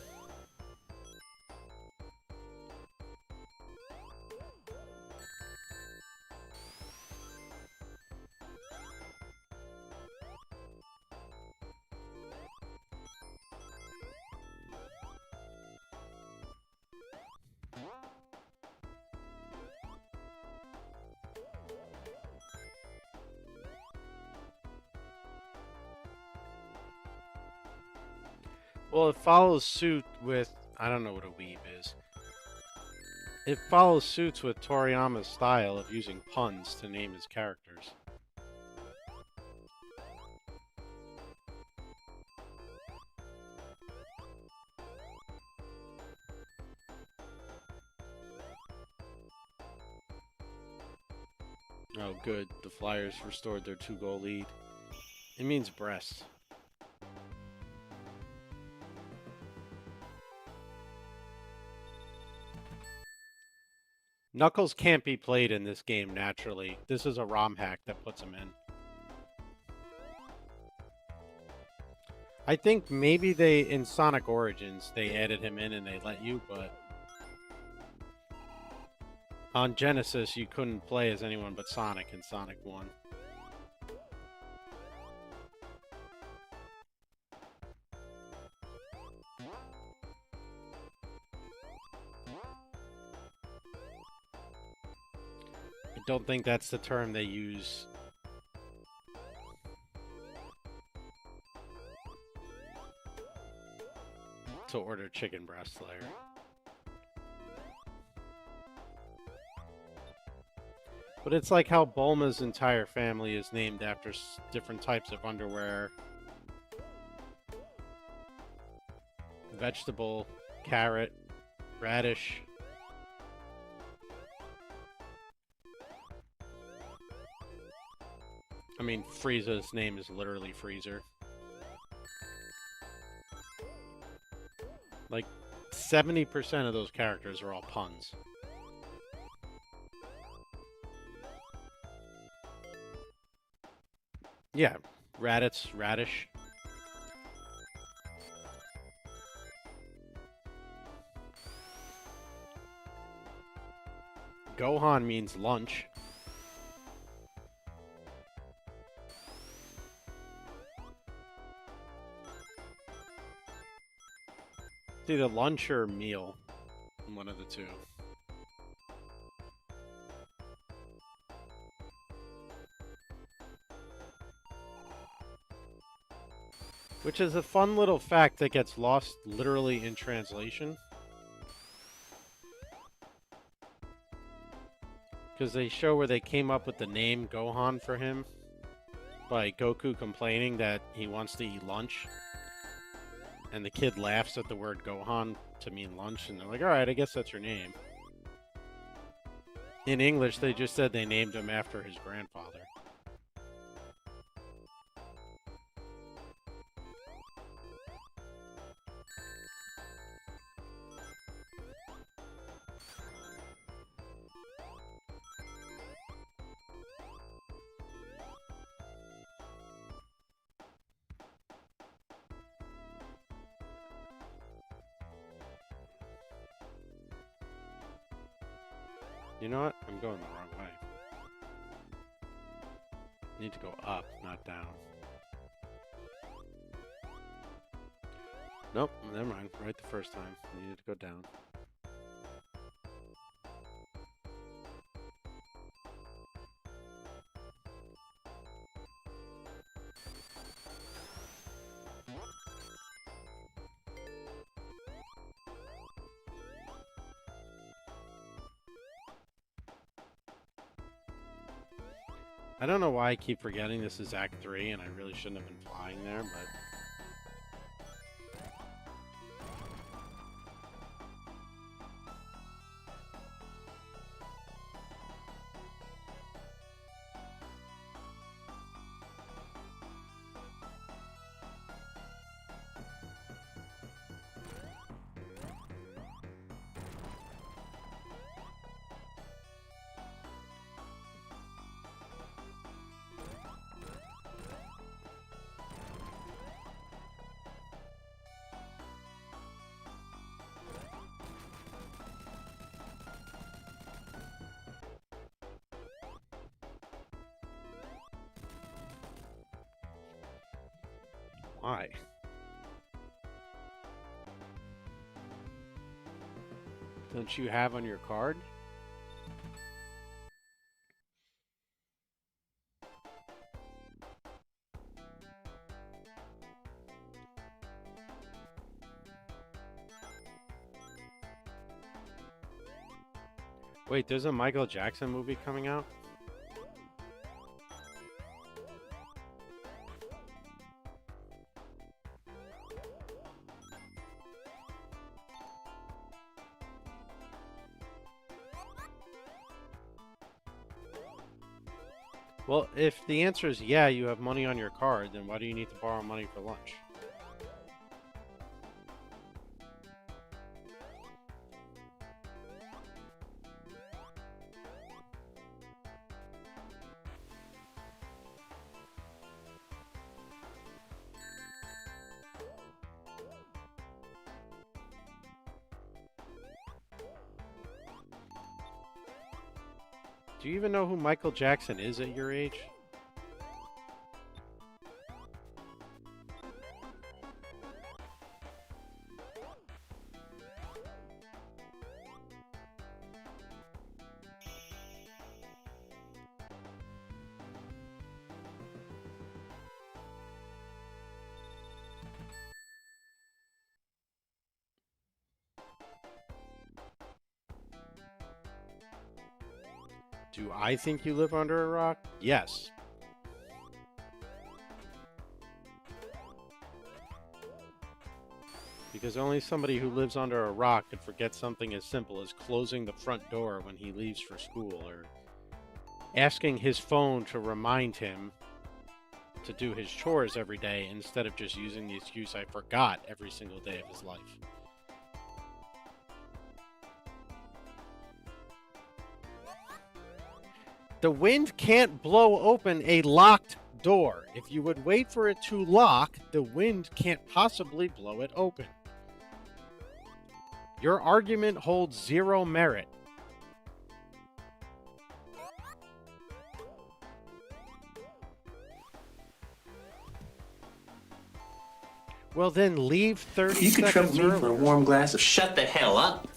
Well, it follows suit with... I don't know what a weeb is. It follows suits with Toriyama's style of using puns to name his characters. Oh, good. The Flyers restored their 2-goal lead. It means breast. Knuckles can't be played in this game naturally. This is a ROM hack that puts him in. I think maybe in Sonic Origins, they added him in and they let you, but... on Genesis, you couldn't play as anyone but Sonic in Sonic 1. I don't think that's the term they use. To order chicken breast layer. But it's like how Bulma's entire family is named after different types of underwear. Vegetable, carrot, radish. I mean, Frieza's name is literally Freezer. Like, 70% of those characters are all puns. Yeah, Raditz, radish. Gohan means lunch. It's either lunch or meal. One of the two. Which is a fun little fact that gets lost literally in translation. Because they show where they came up with the name Gohan for him by Goku complaining that he wants to eat lunch. And the kid laughs at the word Gohan to mean lunch, and they're like, alright, I guess that's your name. In English, they just said they named him after his grandfather. You know what? I'm going the wrong way. Need to go up, not down. Nope, never mind. Right the first time. Needed to go down. I don't know why I keep forgetting this is Act 3 and I really shouldn't have been flying there, but... Why? Don't you have on your card? Wait, there's a Michael Jackson movie coming out? Well, if the answer is yeah, you have money on your card, then why do you need to borrow money for lunch? Do you even know who Michael Jackson is at your age? Do I think you live under a rock? Yes. Because only somebody who lives under a rock could forget something as simple as closing the front door when he leaves for school, or asking his phone to remind him to do his chores every day instead of just using the excuse "I forgot" every single day of his life. The wind can't blow open a locked door. If you would wait for it to lock, the wind can't possibly blow it open. Your argument holds zero merit. Well, then leave 30 You could seconds trouble me for a earlier. warm glass of shut the hell up.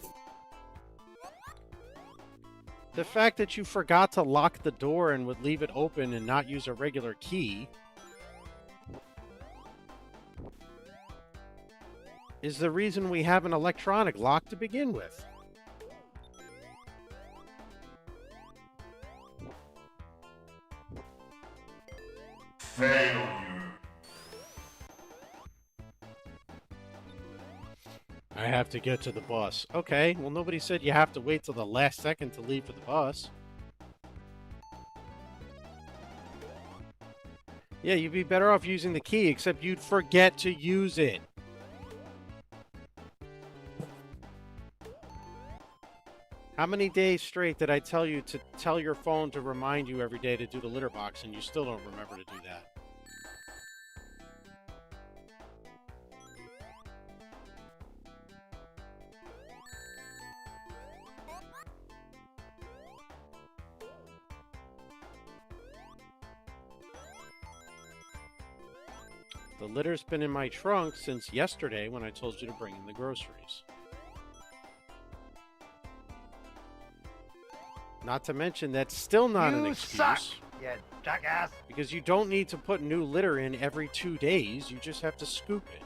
The fact that you forgot to lock the door and would leave it open and not use a regular key is the reason we have an electronic lock to begin with. Failure. I have to get to the bus. Okay, well, nobody said you have to wait till the last second to leave for the bus. Yeah, you'd be better off using the key, except you'd forget to use it. How many days straight did I tell you to tell your phone to remind you every day to do the litter box, and you still don't remember to do that? The litter's been in my trunk since yesterday when I told you to bring in the groceries. Not to mention, that's still not an excuse. Suck, you jackass. Because you don't need to put new litter in every 2 days. You just have to scoop it.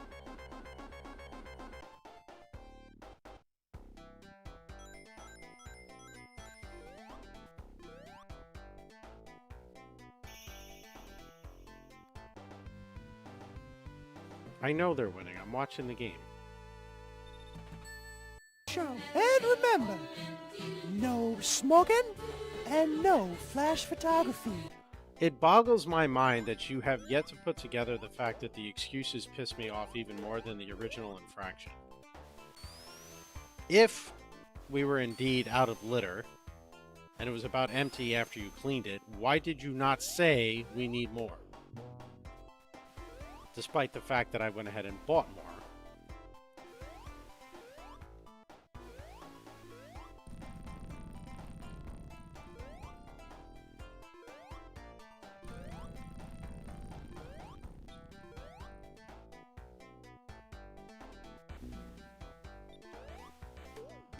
I know they're winning. I'm watching the game. Show. And remember, no smoking and no flash photography. It boggles my mind that you have yet to put together the fact that the excuses piss me off even more than the original infraction. If we were indeed out of litter, and it was about empty after you cleaned it, why did you not say we need more? Despite the fact that I went ahead and bought more.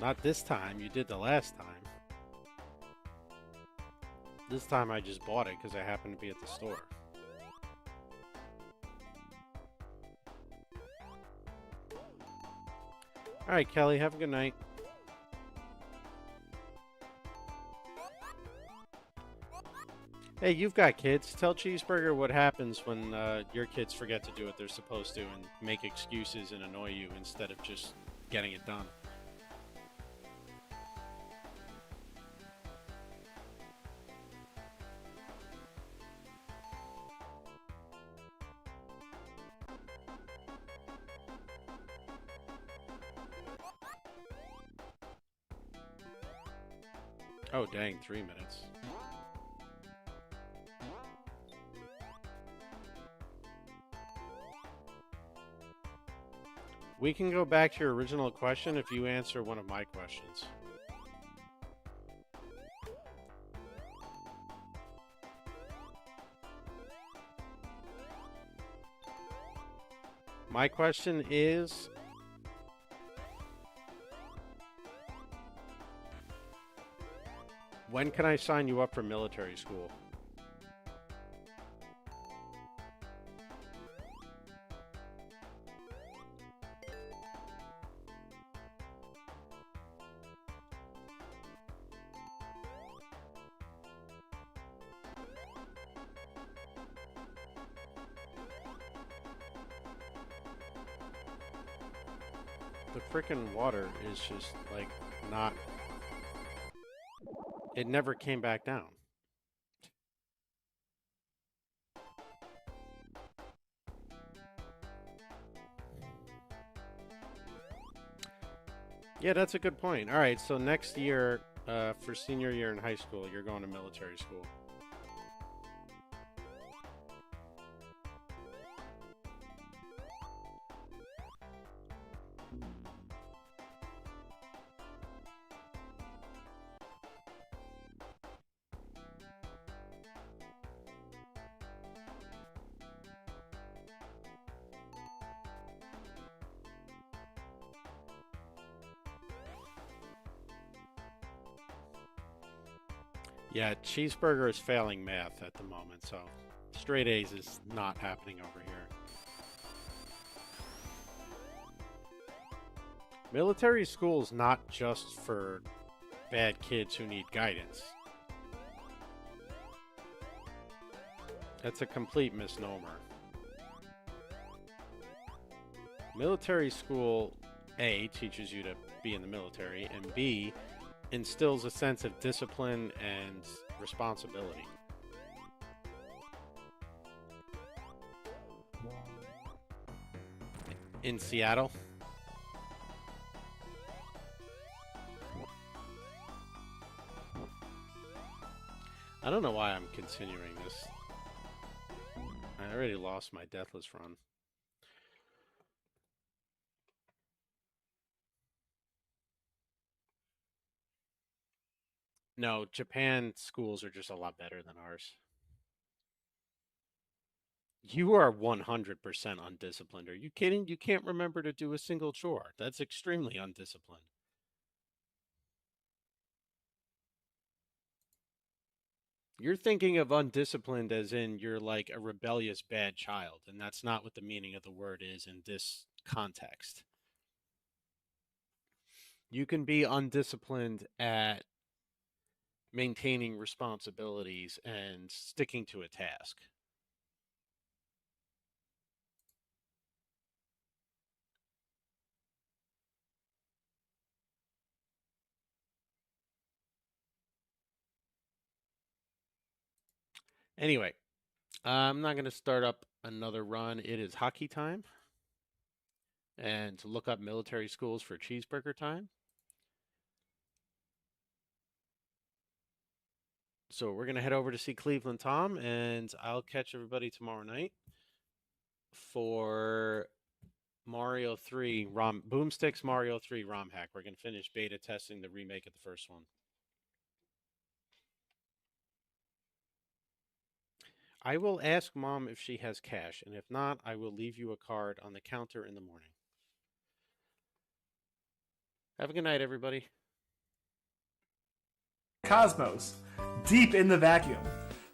Not this time, you did the last time. This time I just bought it because I happened to be at the store. Alright, Kelly, have a good night. Hey, you've got kids. Tell Cheeseburger what happens when your kids forget to do what they're supposed to and make excuses and annoy you instead of just getting it done. Oh, dang, 3 minutes. We can go back to your original question if you answer one of my questions. My question is, when can I sign you up for military school? The frickin' water is just, like, not... It never came back down. Yeah, that's a good point. All right, so next year, for senior year in high school, you're going to military school. Yeah, Cheeseburger is failing math at the moment, so straight A's is not happening over here. Military school is not just for bad kids who need guidance. That's a complete misnomer. Military school, A, teaches you to be in the military, and B, instills a sense of discipline and responsibility. In Seattle? I don't know why I'm continuing this. I already lost my Deathless run. No, Japan schools are just a lot better than ours. You are 100% undisciplined. Are you kidding? You can't remember to do a single chore. That's extremely undisciplined. You're thinking of undisciplined as in you're like a rebellious bad child, and that's not what the meaning of the word is in this context. You can be undisciplined at maintaining responsibilities and sticking to a task. Anyway, I'm not going to start up another run. It is hockey time. And to look up military schools for cheeseburger time. So we're going to head over to see Cleveland Tom, and I'll catch everybody tomorrow night for Mario 3 Boomsticks Mario 3 ROM hack. We're going to finish beta testing the remake of the first one. I will ask Mom if she has cash, and if not, I will leave you a card on the counter in the morning. Have a good night, everybody. Cosmos, deep in the vacuum.